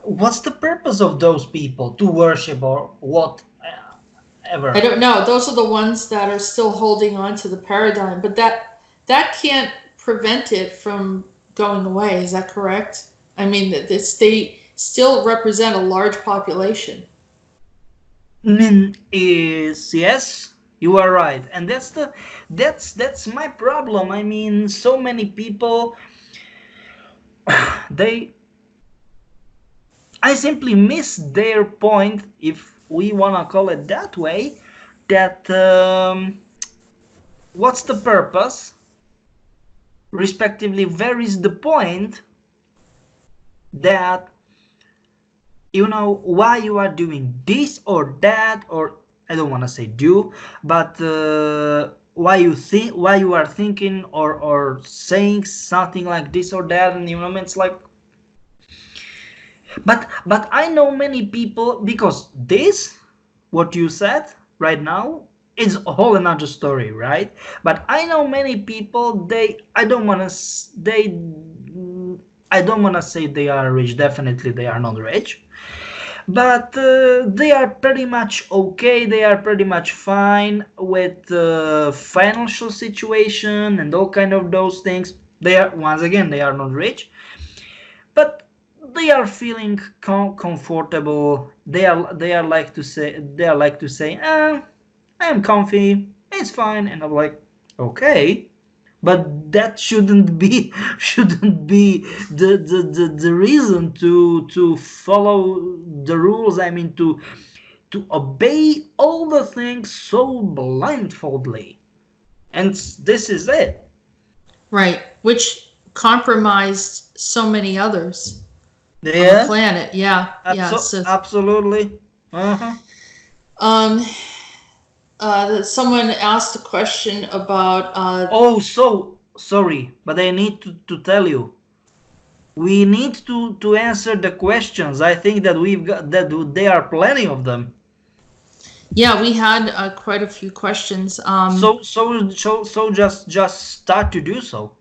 what's the purpose of those people to worship or whatever? I don't know. Those are the ones that are still holding on to the paradigm, but that can't prevent it from going away. Is that correct? I mean, they still represent a large population. Yes, you are right, and that's my problem. I mean, so many people I simply miss their point, if we wanna call it that way. That what's the purpose? Respectively, where is the point that why you are doing this or that, or I don't want to say do, but why you are thinking or saying something like this or that, and it's like, but I know many people, because this what you said right now is a whole another story, right? But I know many people, I don't want to say they are rich. Definitely they are not rich, but they are pretty much okay. They are pretty much fine with financial situation and all kind of those things. They are, once again, they are not rich, but they are feeling comfortable. They are like to say I am comfy, it's fine. And I'm like, okay, but that shouldn't be the reason to follow the rules. I mean, to obey all the things so blindfoldly, and this is it, right? Which compromised so many others on the planet. Absolutely. Someone asked a question about so sorry, but I need to tell you, we need to answer the questions. I think that we've got that there are plenty of them. Yeah, we had quite a few questions. So just start to do so.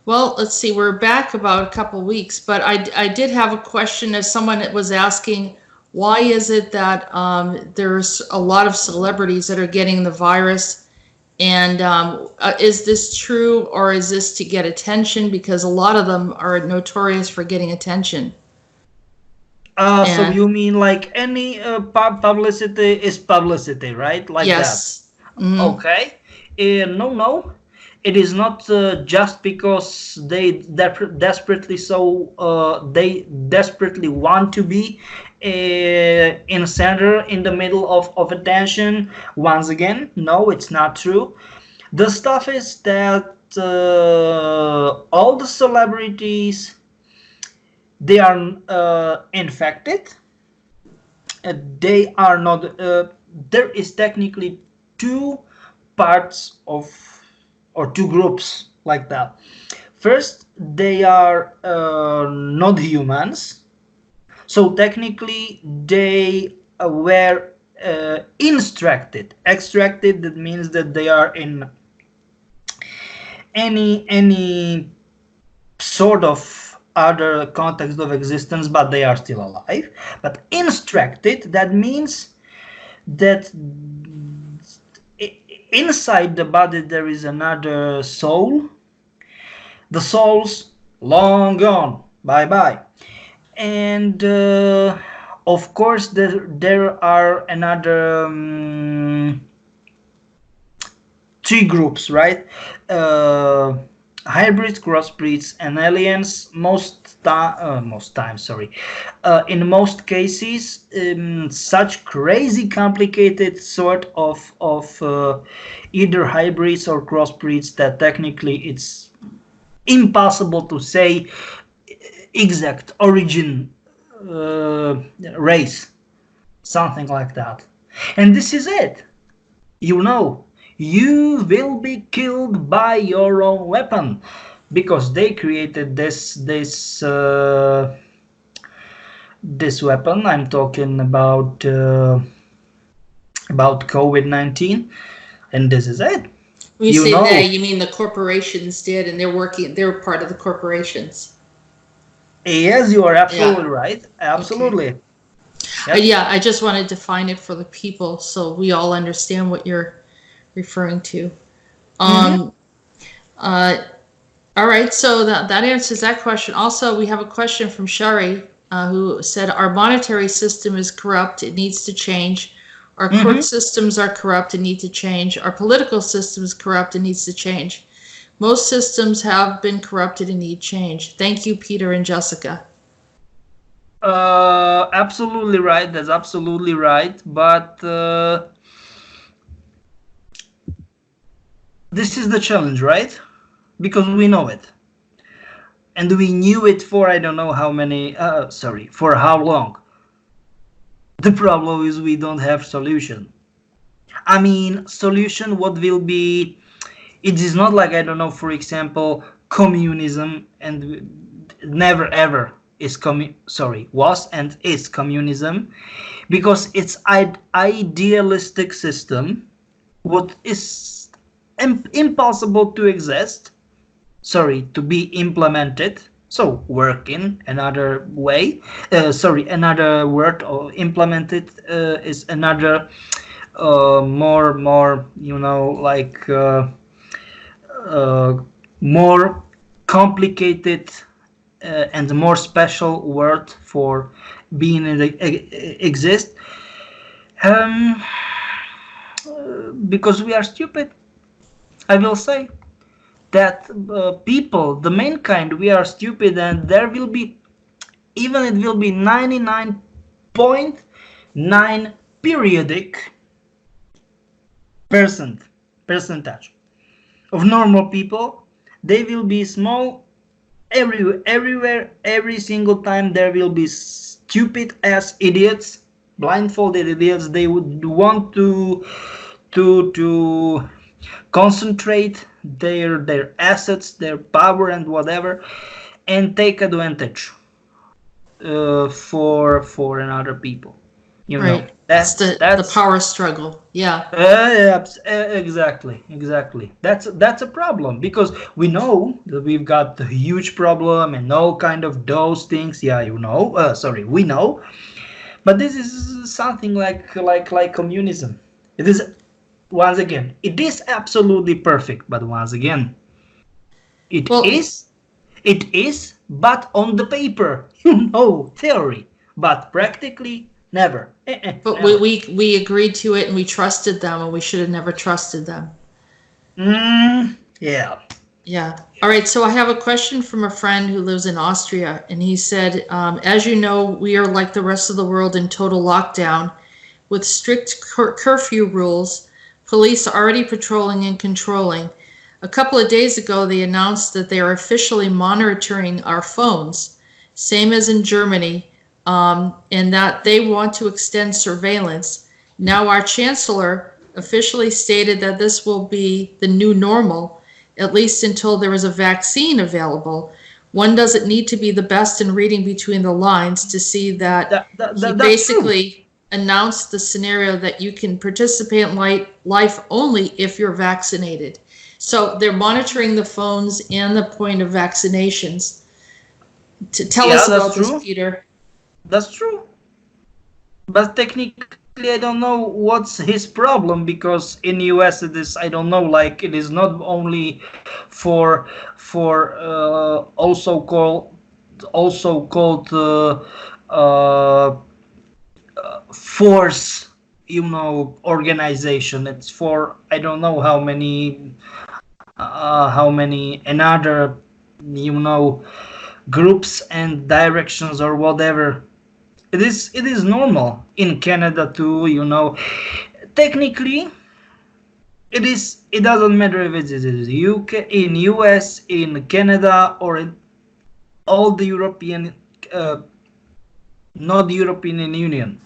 Well, let's see. We're back about a couple weeks, but I did have a question. As someone was asking, why is it that there's a lot of celebrities that are getting the virus, and is this true, or is this to get attention? Because a lot of them are notorious for getting attention. So you mean like any publicity is publicity, right? Like yes. That. Mm-hmm. Okay. No. It is not just because they desperately want to be in center, in the middle of attention. Once again, no, it's not true. The stuff is that all the celebrities, they are infected. They are not. There is technically two parts of, or two groups like that. First, they are not humans, so technically they were extracted. That means that they are in any sort of other context of existence, but they are still alive. But instructed, that means that inside the body there is another soul. The soul's long gone, bye bye. And of course there are another three groups, right? Hybrids, crossbreeds, and aliens. In most cases, such crazy complicated sort of either hybrids or crossbreeds that technically it's impossible to say exact origin race, something like that. And this is it. You know, you will be killed by your own weapon, because they created this weapon. I'm talking about COVID-19, and this is it. When you You say know. they, you mean the corporations did, and they're part of the corporations. Yes, you are absolutely right. Absolutely. Okay. Yep. Yeah, I just want to define it for the people so we all understand what you're referring to. All right, so that answers that question. Also, we have a question from Shari, who said, our monetary system is corrupt, it needs to change. Our court systems are corrupt and need to change. Our political system is corrupt and needs to change. Most systems have been corrupted and need change. Thank you, Peter and Jessica. Absolutely right. That's absolutely right. But this is the challenge, right? Because we know it. And we knew it for I don't know how many, for how long. The problem is we don't have solution. I mean, solution, what will be, it is not like, I don't know, for example, communism, and never ever is was and is communism, because it's idealistic system, what is impossible to exist, to be implemented. So working, another way, another word, or implemented is another more, you know, like more complicated and more special word for being exist, because we are stupid. I will say that people, the mankind, we are stupid, and there will be, even it will be 99.9 periodic percentage of normal people. They will be small everywhere, every single time. There will be stupid ass idiots, blindfolded idiots. They would want to concentrate their assets, their power, and whatever, and take advantage for another people. You Right. know, that's the power struggle. Yeah. Exactly. That's a problem, because we know that we've got a huge problem and all kind of those things. Yeah, you know. We know, but this is something like communism. It is, once again, it is absolutely perfect, but once again, it is, but on the paper, you know, theory, but practically never. But never. we agreed to it, and we trusted them, and we should have never trusted them. Yeah. Yeah. All right. So I have a question from a friend who lives in Austria, and he said, as you know, we are like the rest of the world in total lockdown with strict curfew rules, police already patrolling and controlling. A couple of days ago, they announced that they are officially monitoring our phones, same as in Germany, and that they want to extend surveillance. Now our chancellor officially stated that this will be the new normal, at least until there is a vaccine available. One doesn't need to be the best in reading between the lines to see that he basically announced the scenario that you can participate in life only if you're vaccinated. So they're monitoring the phones and the point of vaccinations. To tell us about this, Peter. That's true. But technically, I don't know what's his problem, because in US it is, I don't know, like it is not only for also called force, you know, organization. It's for I don't know how many another, you know, groups and directions or whatever. It is normal in Canada too, you know. Technically, it doesn't matter if it is UK, in US, in Canada, or in all the European not the European Union.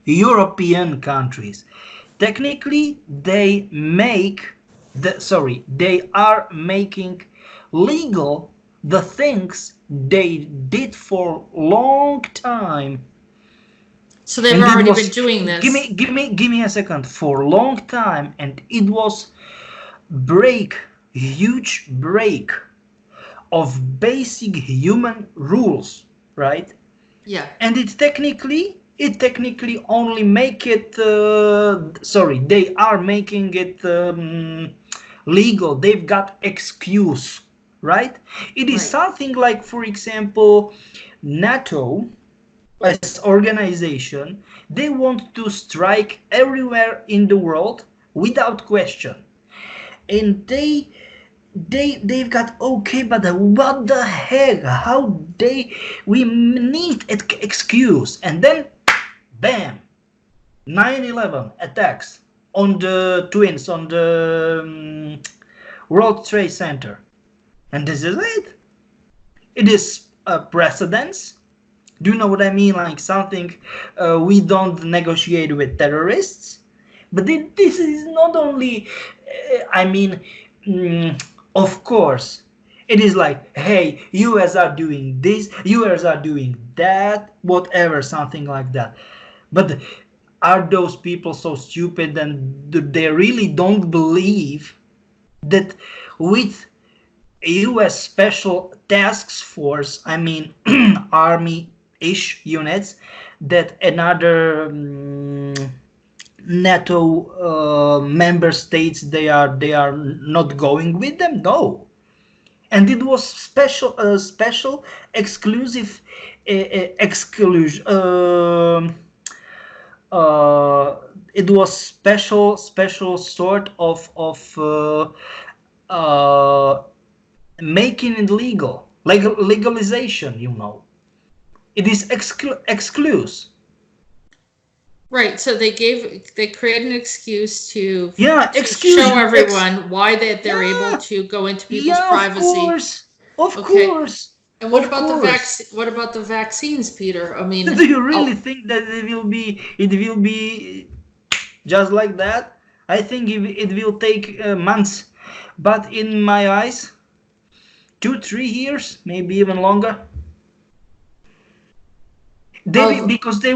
European countries. Technically, they are making legal the things they did for long time. So they've And it already was, been doing this. give me a second. For a long time, and it was huge break of basic human rules, right? Yeah. And it technically only make it they are making it legal. They've got excuse, right? It is Right. something like, for example, NATO as organization. They want to strike everywhere in the world without question, and they've got, okay, but what the heck, how we need an excuse. And then bam, 9/11 attacks on the twins, on the World Trade Center, and this is it. It is a precedence. Do you know what I mean? Like something we don't negotiate with terrorists. But this is not only, of course, it is like, hey, US are doing this, US are doing that, whatever, something like that. But are those people so stupid and they really don't believe that with US Special Task Force, army-ish units, that another NATO member states they are not going with them? No. And it was special exclusive exclusion. It was special sort of making it legal, legalization. It is exclusive. Right, so they created an excuse to show everyone why they're able to go into people's privacy. Of course. And what about the vaccines, Peter? I mean, do you really think that it will be just like that? I think it will take months, but in my eyes, 2-3 years, maybe even longer. Because they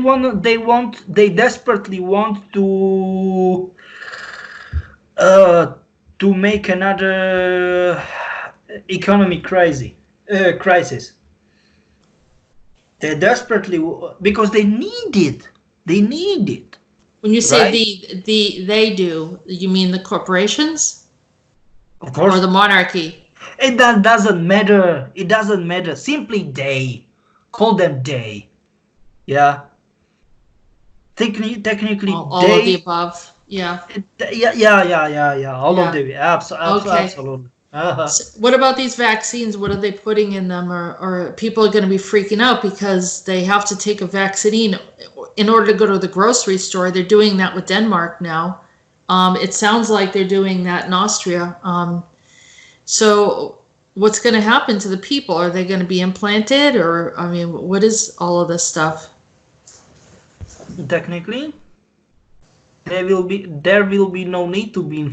desperately want to make another economic crisis. They desperately, because they need it. When you say right? they do, you mean the corporations? Of course. Or the monarchy? It doesn't matter. It doesn't matter. Simply they. Call them they. Yeah. Technically, all of the above. Yeah. Yeah. All of the absolutely. So what about these vaccines? What are they putting in them? Or people are going to be freaking out because they have to take a vaccine in order to go to the grocery store. They're doing that with Denmark now. It sounds like they're doing that in Austria. So what's going to happen to the people? Are they going to be implanted? Or, what is all of this stuff? Technically, there will be no need to be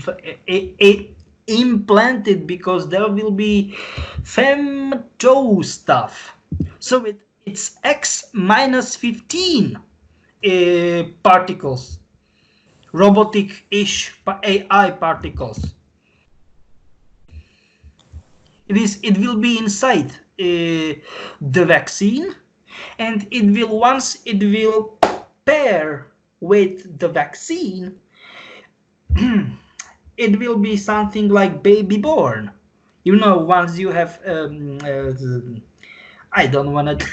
implanted, because there will be femto stuff. So it's X-15 particles, robotic-ish AI particles. It will be inside the vaccine, and once it will pair with the vaccine, it will be something like baby born. Once you have I don't want to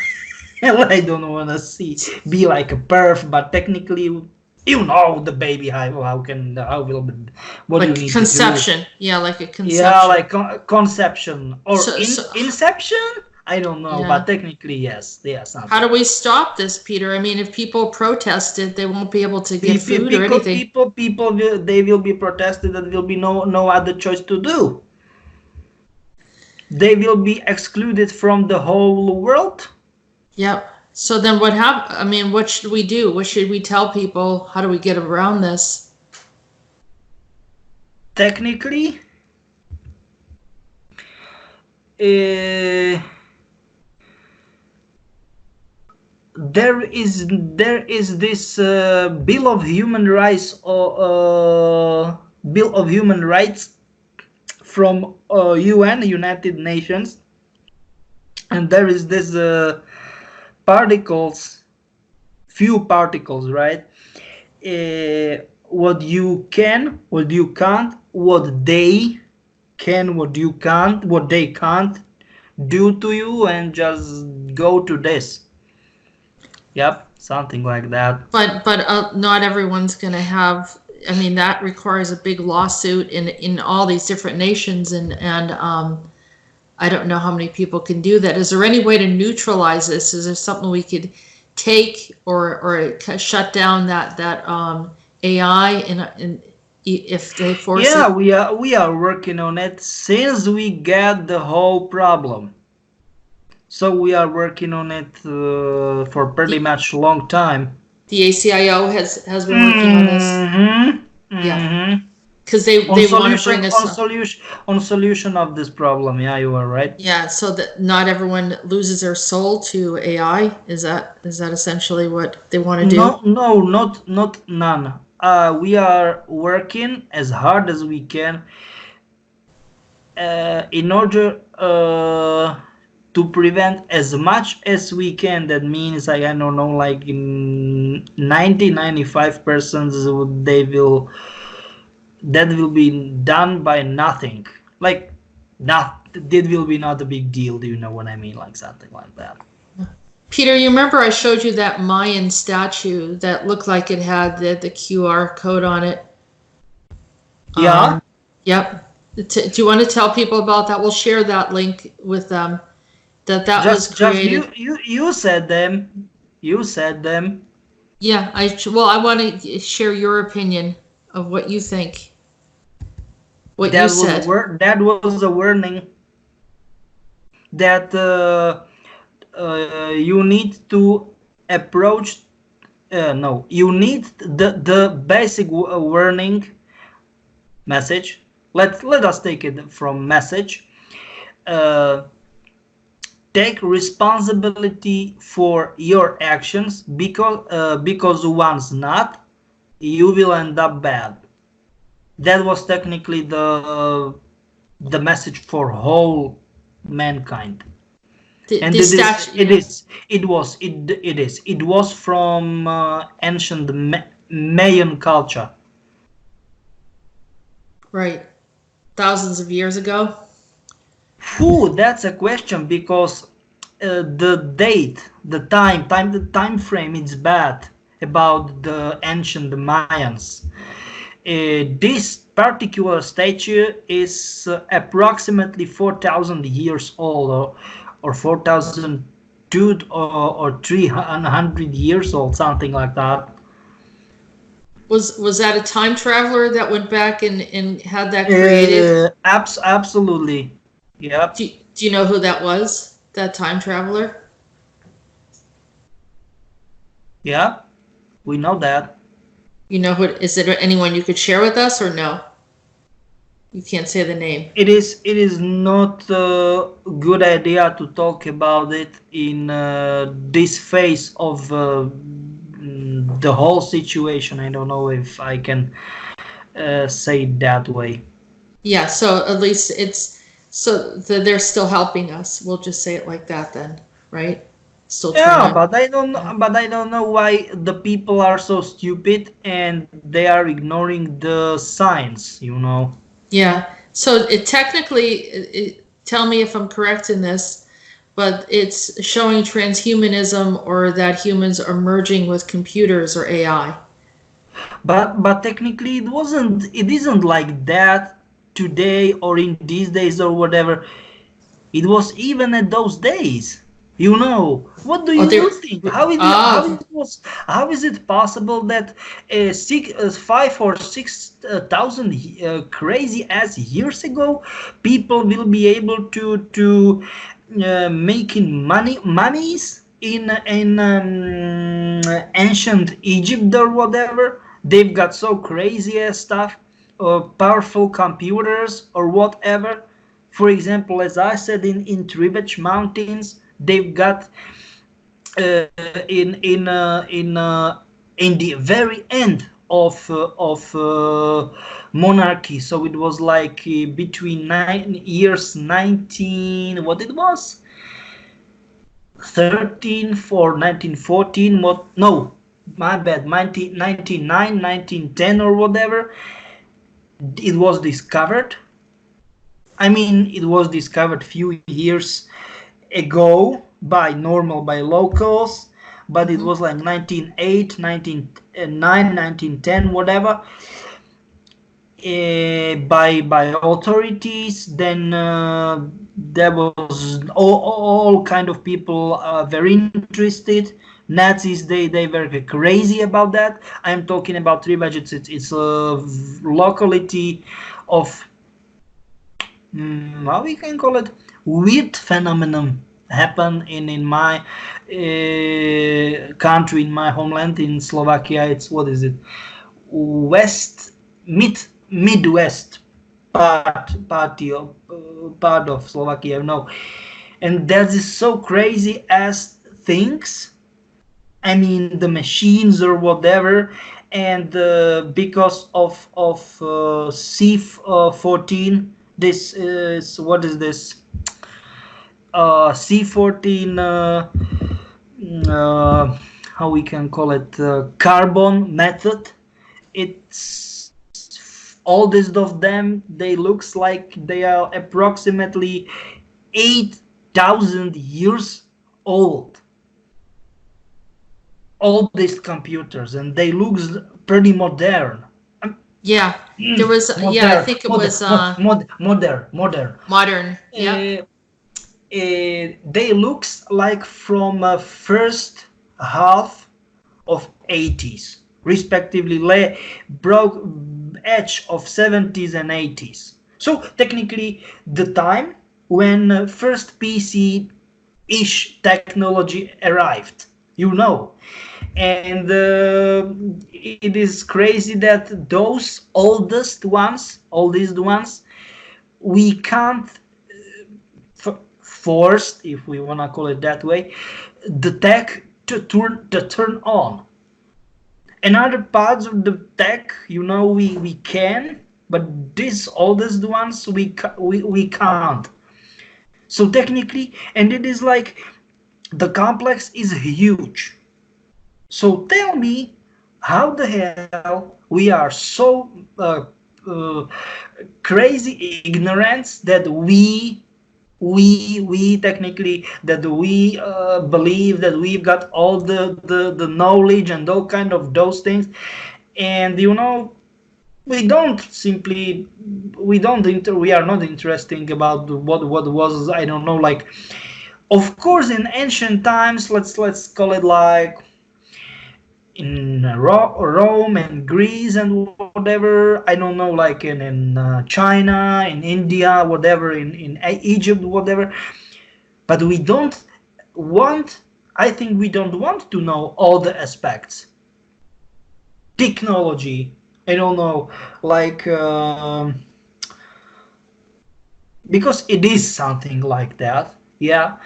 be like a perf, but technically, the baby, what like do you need conception to do? Yeah, like a conception. Yeah, like conception or inception. I don't know, but technically, yes. How do we stop this, Peter? If people protest it, they won't be able to get food or anything. People will be protested, and there will be no other choice to do. They will be excluded from the whole world. Yep. So then what should we do? What should we tell people? How do we get around this? Technically, there is this Bill of Human Rights from UN, United Nations, and there is this few particles, right? What you can, what you can't, what they can, what you can't, what they can't do to you, and just go to this. Yep, something like that. But not everyone's going to have. I mean, that requires a big lawsuit in all these different nations, and I don't know how many people can do that. Is there any way to neutralize this? Is there something we could take or shut down that AI in if they force it? Yeah, we are working on it since we get the whole problem. So we are working on it for pretty much long time. The ACIO has been working on this. Yeah, because they want to bring us on solution of this problem. Yeah, you are right. Yeah, so that not everyone loses their soul to AI. Is that essentially what they want to do? No, not none. We are working as hard as we can in order to prevent as much as we can. That means, I don't know, like in 95% that will be done by nothing. Like, that will be not a big deal. Do you know what I mean? Like something like that. Peter, you remember I showed you that Mayan statue that looked like it had the QR code on it? Yeah. Yep. Do you want to tell people about that? We'll share that link with them. That was created. You said them. You said them. Yeah, I want to share your opinion of what you think. What you said. That was a warning that you need to approach. No, you need the basic warning message. Let us take it from message. Take responsibility for your actions, because once not, you will end up bad. That was technically the message for whole mankind. And it was from ancient Mayan culture. Right. Thousands of years ago. That's a question, because the date, the time frame is bad about the ancient Mayans. This particular statue is approximately 4,000 years old, or 4,002 or 300 years old, something like that. Was that a time traveler that went back and had that created? Absolutely. Yep. Do you know who that was? That time traveler? Yeah, we know that. You know who? Is it anyone you could share with us, or no? You can't say the name. It is not a good idea to talk about it in this phase of the whole situation. I don't know if I can say it that way. Yeah, so at least they're still helping us. We'll just say it like that then, right? Still trying but I don't know why the people are so stupid and they are ignoring the signs, you know. Yeah. So it technically, tell me if I'm correct in this, but it's showing transhumanism, or that humans are merging with computers or AI. But technically it isn't like that today or in these days or whatever. It was even at those days. You know, what do you think? How is it possible that 5 or 6,000 crazy ass years ago, people will be able to making monies in ancient Egypt or whatever, they've got so crazy ass stuff, powerful computers or whatever. For example, as I said, in Tibet mountains, they've got uh, in in uh, in uh, in the very end of monarchy. So it was like between 9 years 19, what it was, 13 for 1914, what, no, my bad, 1999, 1910 or whatever, it was discovered. I mean, it was discovered few years ago by locals, but it was like 1908, 1909, 1910, whatever, by authorities. Then there was all kind of people very interested. Nazis, they were crazy about that. I am talking about Tribaj. It's a locality of how we can call it, weird phenomenon happen in my country, in my homeland, in Slovakia. It's, what is it, west, midwest part of Slovakia, no. And there's this so crazy ass things. I mean, the machines or whatever, and because of C14, this is, what is this? C14, how we can call it, carbon method. It's oldest of them. They looks like they are approximately 8,000 years old. All these computers, and they look pretty modern. Yeah, there was. Modern, yeah, I think it was modern. modern. Yeah. They looks like from first half of 80s, respectively, broke edge of 70s and 80s. So technically, the time when first PC-ish technology arrived, you know. And it is crazy that those oldest ones, we can't force, if we want to call it that way, the tech to turn on. And other parts of the tech, you know, we can, but these oldest ones we can't. So technically, and it is like, the complex is huge. So tell me, how the hell we are so crazy ignorance that we technically, that we believe that we've got all the knowledge and all kind of those things, and you know, we are not interesting about what was, I don't know, like, of course in ancient times, let's call it like in Rome and Greece and whatever, I don't know, like in China, in India, whatever, in Egypt, whatever. But we don't want, I think we don't want to know all the aspects. Technology, I don't know, like, because it is something like that, yeah.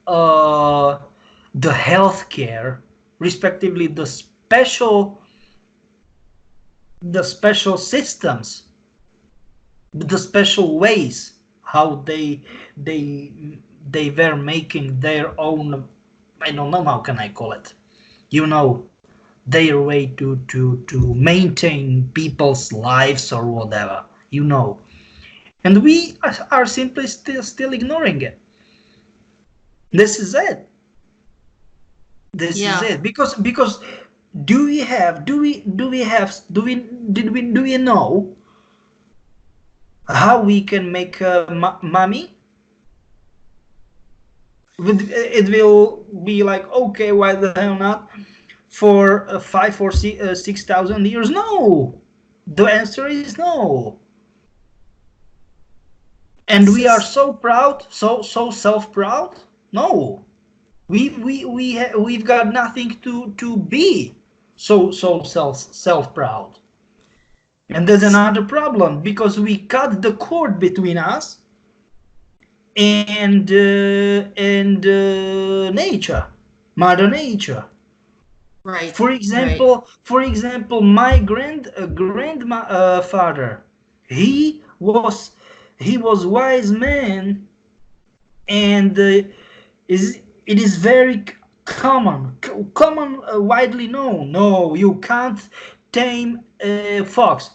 The healthcare, respectively, the special systems, the special ways how they were making their own, I don't know, how can I call it, you know, their way to maintain people's lives or whatever, you know. And we are simply still ignoring it. This is it. This is it. Because do we know how we can make money? It will be like, okay, why the hell not? For 5 or 6,000 years? No. The answer is no. And we are so proud, so self-proud? No. We've got nothing to be so self proud. And there's another problem, because we cut the cord between us and nature, Mother Nature. Right. For example, my grandfather, he was wise man, and it is very common, widely known. No, you can't tame a fox.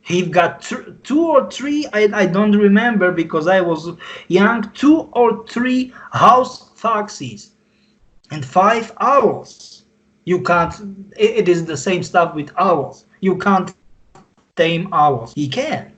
He got 2 or 3, I don't remember because I was young, 2 or 3 house foxes and 5 owls. You can't, it is the same stuff with owls. You can't tame owls. He can.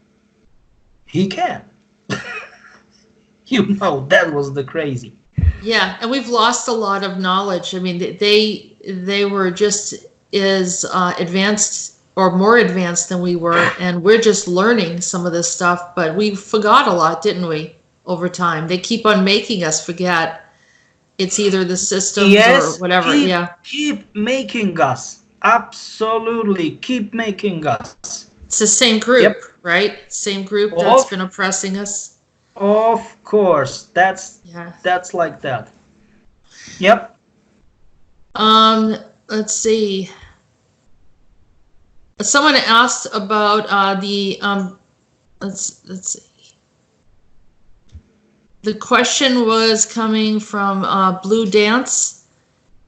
You know, that was the crazy. Yeah, and we've lost a lot of knowledge. I mean, they were just as advanced or more advanced than we were, and we're just learning some of this stuff, but we forgot a lot, didn't we, over time? They keep on making us forget. It's either the systems or whatever. Keep making us. Absolutely, keep making us. It's the same group, right? Same group that's been oppressing us. Of course, that's like that. Yep. Let's see. Someone asked about let's see. The question was coming from Blue Dance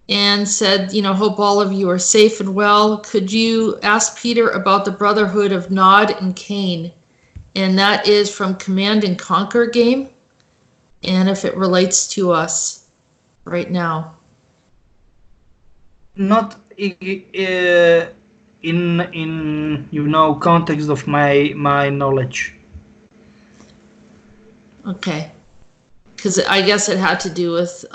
and said, hope all of you are safe and well. Could you ask Peter about the Brotherhood of Nod and Cain? And that is from Command and Conquer game, and if it relates to us right now. Not in context of my knowledge. Okay. Because I guess it had to do with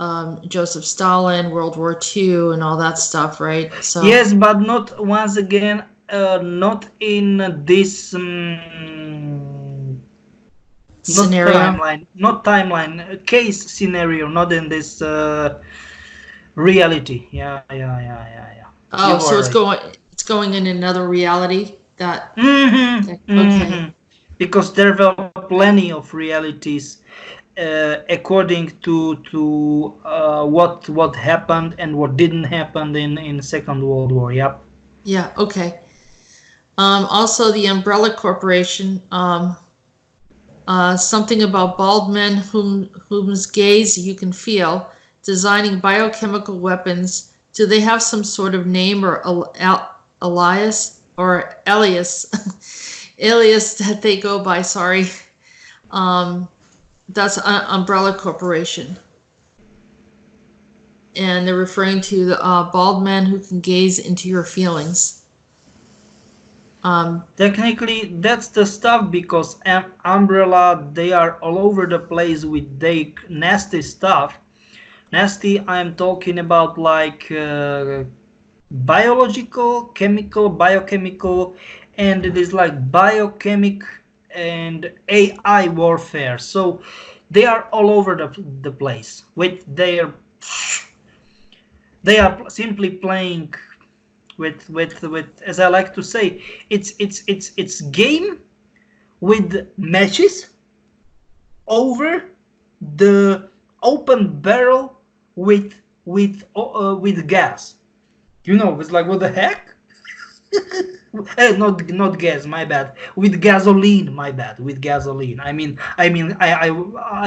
Joseph Stalin, World War II, and all that stuff, right? So yes, but not once again, not in this scenario. Not timeline, case scenario, not in this reality. Yeah. Oh, so it's going in another reality. That okay. Mm-hmm. Because there were plenty of realities. According to what happened and what didn't happen in Second World War. Yep. Yeah. Okay. Also, the Umbrella Corporation. Something about bald men whose gaze you can feel, designing biochemical weapons. Do they have some sort of name or alias that they go by? Sorry. That's Umbrella Corporation. And they're referring to the bald men who can gaze into your feelings. Technically, that's the stuff, because Umbrella, they are all over the place with their nasty stuff. Nasty, I'm talking about like biological, chemical, biochemical, and it is like biochemic and AI warfare. So they are all over the place with their. They are simply playing with as I like to say, it's game with matches over the open barrel with gas. It's like, what the heck? Not gas, my bad. With gasoline, my bad. With gasoline. I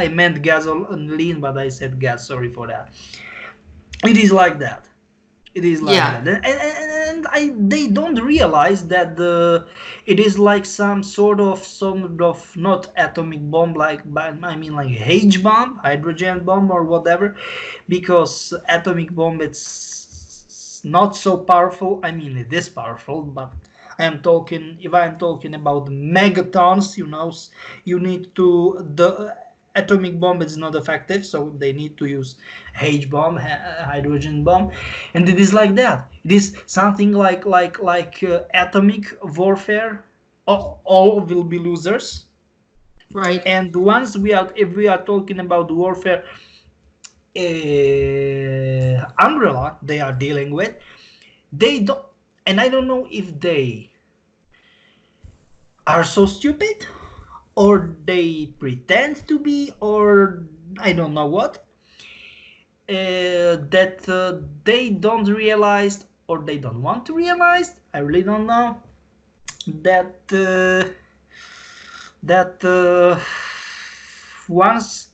meant gasoline, but I said gas. Sorry for that. It is like that. It is like that, and they don't realize that it is like some sort of not atomic bomb, like H bomb, hydrogen bomb, or whatever, because atomic bomb, it's not so powerful. It is powerful, but if I'm talking about megatons, you need the atomic bomb is not effective, so they need to use H bomb, hydrogen bomb, and it is like that. It is something like atomic warfare. All will be losers, right? And if we are talking about warfare, umbrella they are dealing with, they don't, and I don't know if they are so stupid or they pretend to be, or I don't know what, that they don't realize or they don't want to realize, I really don't know, that once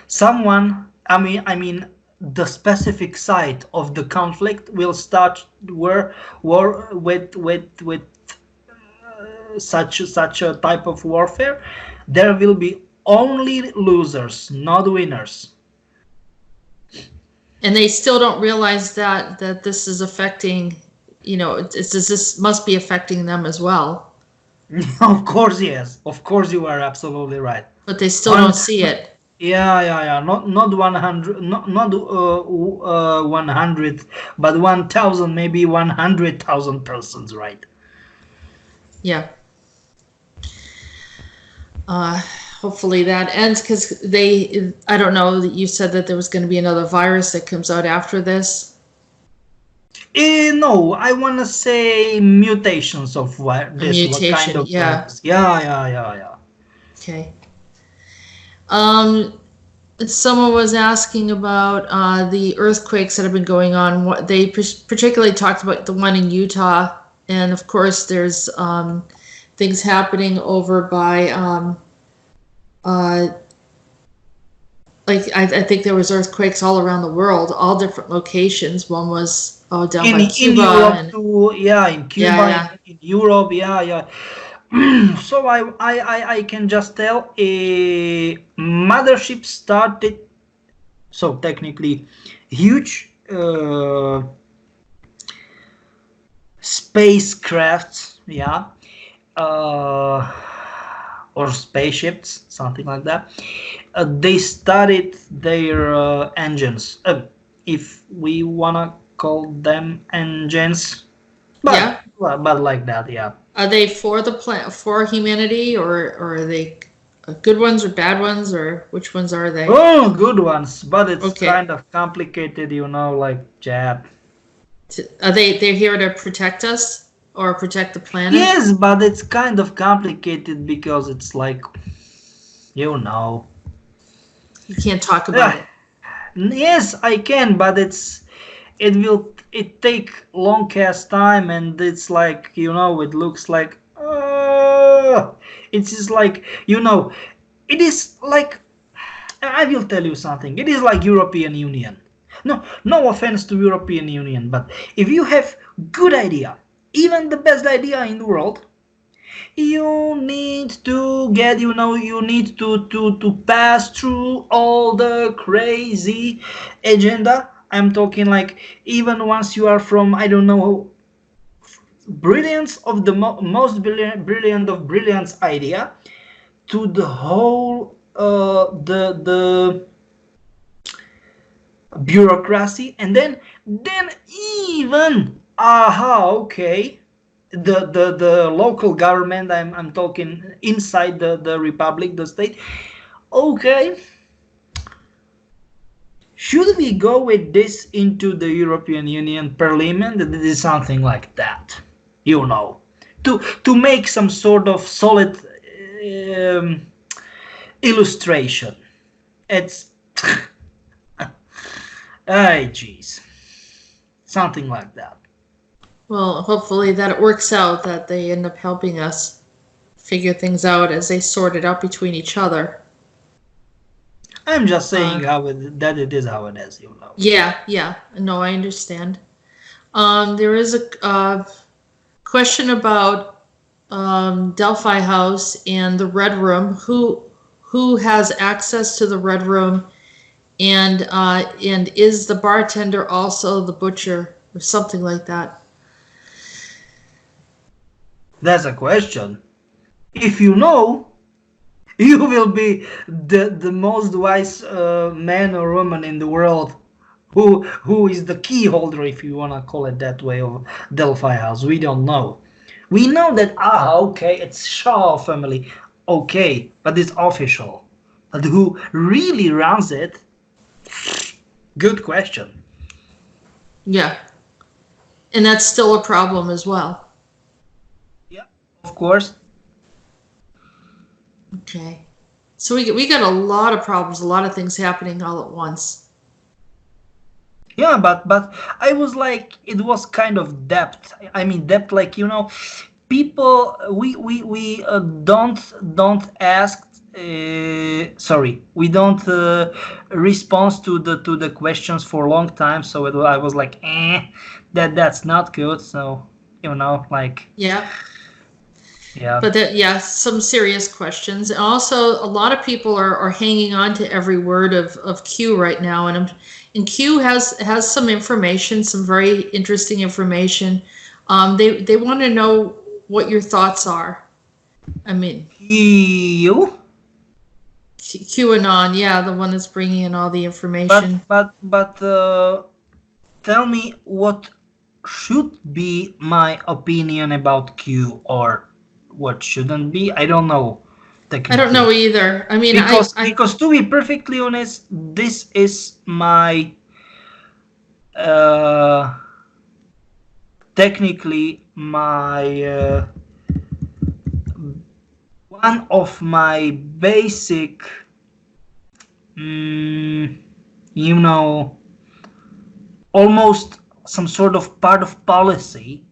someone, I mean the specific side of the conflict will start war with such a type of warfare, there will be only losers, not winners. And they still don't realize that this is affecting, this must be affecting them as well. Of course, yes. Of course, you are absolutely right. But they still don't see it. Yeah. Not 100, not 100, but 1,000, maybe 100,000 persons, right? Yeah. Hopefully that ends, because I don't know, that you said that there was going to be another virus that comes out after this. No, I want to say mutations of this. Mutation, what kind of yeah. virus? Yeah. Okay. Someone was asking about the earthquakes that have been going on. What they particularly talked about the one in Utah, and of course there's things happening over by I think there was earthquakes all around the world, all different locations. One was down by Cuba. In Europe too, yeah, in Cuba, in Europe, yeah. So I can just tell a mothership started, so technically huge spacecrafts, yeah, or spaceships, something like that. They started their engines, if we wanna call them engines, but like that, yeah. Are they for the for humanity, or are they good ones or bad ones, or which ones are they? Oh, good ones, but it's kind of complicated, like Jab. Are they're here to protect us or protect the planet? Yes, but it's kind of complicated because it's like, you can't talk about it. Yes, I can, but it take long cast time, and it's like, it looks like it's just like, it is like, I will tell you something, it is like European Union. No offense to European Union, but if you have good idea, even the best idea in the world, you need to get, you need to pass through all the crazy agenda. I'm talking like, even once you are from, I don't know, brilliance of the most brilliant of brilliance idea, to the whole the bureaucracy, and then even okay, the local government, I'm talking inside the republic, the state. Okay, should we go with this into the European Union Parliament? It is something like that, to make some sort of solid illustration. It's jeez, something like that. Well, hopefully that it works out, that they end up helping us figure things out as they sort it out between each other. I'm just saying that it is how it is, Yeah. No, I understand. There is a question about Delphi House and the Red Room. Who has access to the Red Room, and is the bartender also the butcher, or something like that? That's a question. If you know, you will be the most wise man or woman in the world, who is the key holder, if you want to call it that way, of Delphi House. We don't know. We know that, okay, it's Shaw family, okay, but it's official. But who really runs it? Good question. Yeah. And that's still a problem as well. Yeah, of course. Okay. So we got a lot of problems, a lot of things happening all at once. Yeah, but I was like, it was kind of depth. I mean, depth, like, people, we don't ask. Sorry, we don't respond to the questions for a long time. So I was like, that's not good. So like, Yeah. yeah. But yeah, some serious questions. And also, a lot of people are hanging on to every word of Q right now, and Q has some information, some very interesting information. They want to know what your thoughts are. I mean, You. QAnon, yeah, the one that's bringing in all the information. But tell me what should be my opinion about Q, or what shouldn't be. I don't know. I don't know either. I mean, Because to be perfectly honest, this is my technically my one of my basic almost some sort of part of policy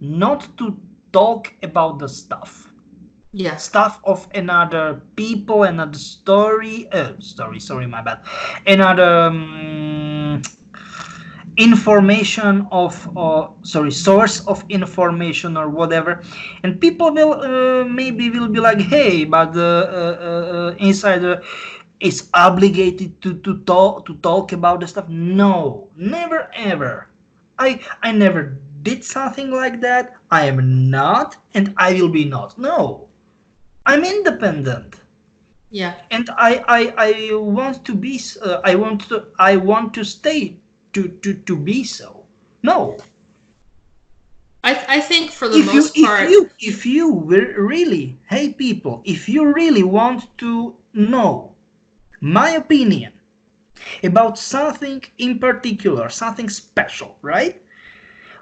not to talk about the stuff of another people, another sorry, my bad, another information of source of information or whatever, and people will maybe will be like, hey, but the insider is obligated to talk about the stuff. No, never ever. I never did something like that. I am not, and I will be not. No, I'm independent. Yeah. And I want to be. I want to stay to be so. No. I think for the most part. If you really, hey people, if you really want to know my opinion about something in particular, something special, right?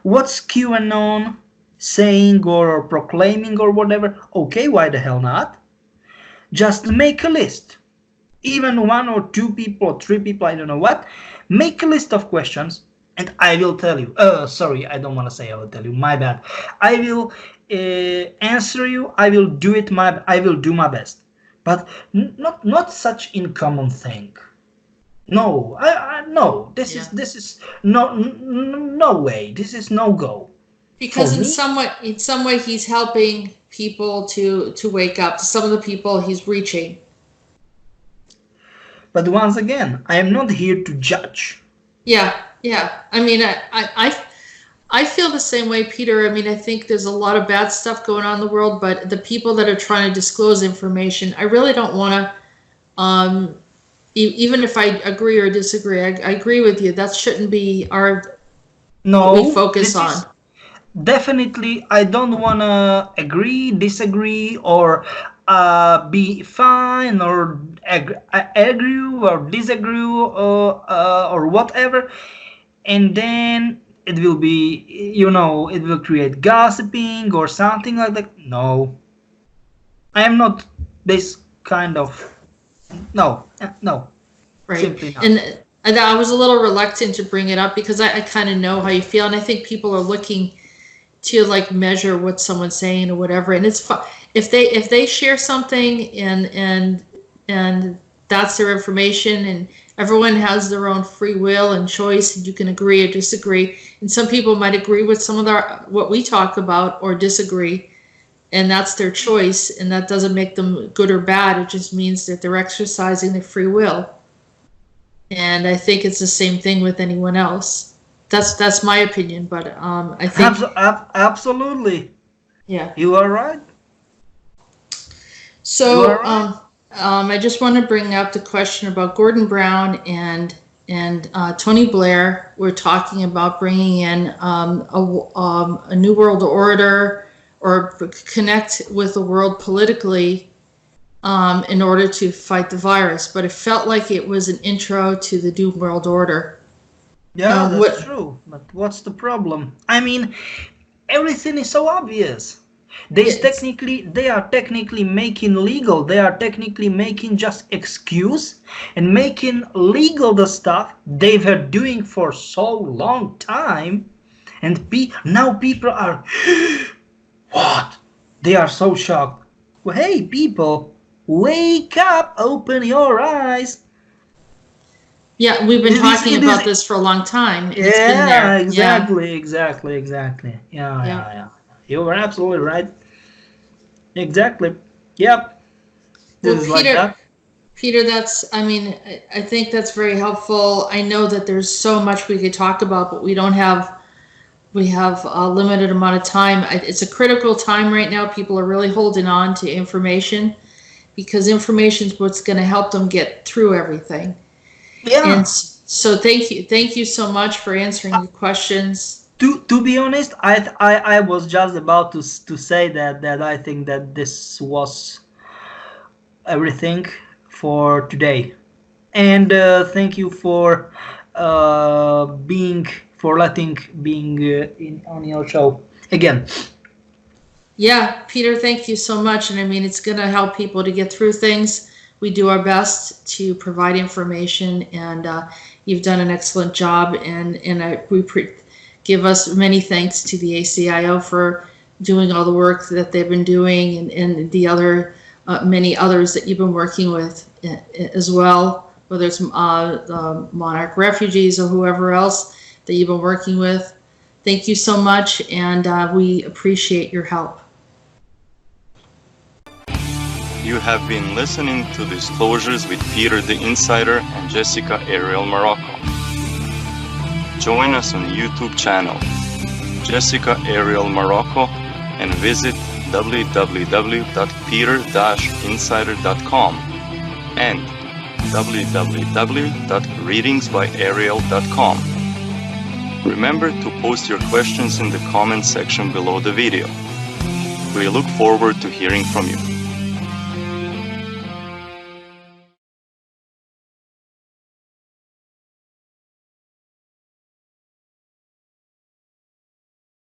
What's QAnon saying or proclaiming or whatever? Okay, why the hell not? Just make a list. Even one or two people or three people, I don't know what. Make a list of questions and I will tell you. Sorry, I don't want to say I will tell you. My bad. I will answer you. I will do my best. But not such uncommon thing. No, no. This is no way. This is no go. Because in some way he's helping people to wake up. Some of the people he's reaching. But once again, I am not here to judge. Yeah. I mean, I feel the same way, Peter. I mean, I think there's a lot of bad stuff going on in the world, but the people that are trying to disclose information, I really don't want to. Even if I agree or disagree, I agree with you. That shouldn't be what we focus on. Definitely, I don't want to agree, disagree, or be fine, or agree or disagree, or whatever. And then it will be, it will create gossiping or something like that. No, I am not this kind of. No. Right. Simply not. And I was a little reluctant to bring it up because I kind of know how you feel, and I think people are looking to like measure what someone's saying or whatever. And it's if they share something and that's their information, and everyone has their own free will and choice, and you can agree or disagree. And some people might agree with some of what we talk about or disagree, and that's their choice, and that doesn't make them good or bad. It just means that they're exercising their free will. And I think it's the same thing with anyone else. That's my opinion, but I think absolutely. Yeah, you are right. So I just want to bring up the question about Gordon Brown and Tony Blair. We're talking about bringing in a new world order, or connect with the world politically in order to fight the virus. But it felt like it was an intro to the new world order. Yeah, that's What? true. But what's the problem? I mean, everything is so obvious. Yes. They are technically making legal. They are technically making just excuse and making legal the stuff they were doing for so long time. And now people are what? They are so shocked. Well, hey, people, wake up! Open your eyes. Yeah, we've been It is. talking It about is. this for a long time. It's been Yeah, there. Yeah. exactly. Yeah, Yeah. yeah. You were absolutely right. Exactly. Yep. This Well, is like that. Peter, I mean, I think that's very helpful. I know that there's so much we could talk about, but we have a limited amount of time. It's a critical time right now. People are really holding on to information because information is what's going to help them get through everything. And Yeah. so thank you so much for answering the questions. To be honest, I was just about to say that I think that this was everything for today. And thank you for being in on your show again. Yeah, Peter, thank you so much. And I mean, it's going to help people to get through things. We do our best to provide information, and you've done an excellent job. Give us many thanks to the ACIO for doing all the work that they've been doing, and the other many others that you've been working with as well, whether it's the Monarch refugees or whoever else that you've been working with. Thank you so much, and we appreciate your help. You have been listening to Disclosures with Peter the Insider and Jessica Ariel Morocco. Join us on YouTube channel Jessica Ariel Morocco and visit www.peter-insider.com and www.readingsbyariel.com. Remember to post your questions in the comment section below the video. We look forward to hearing from you.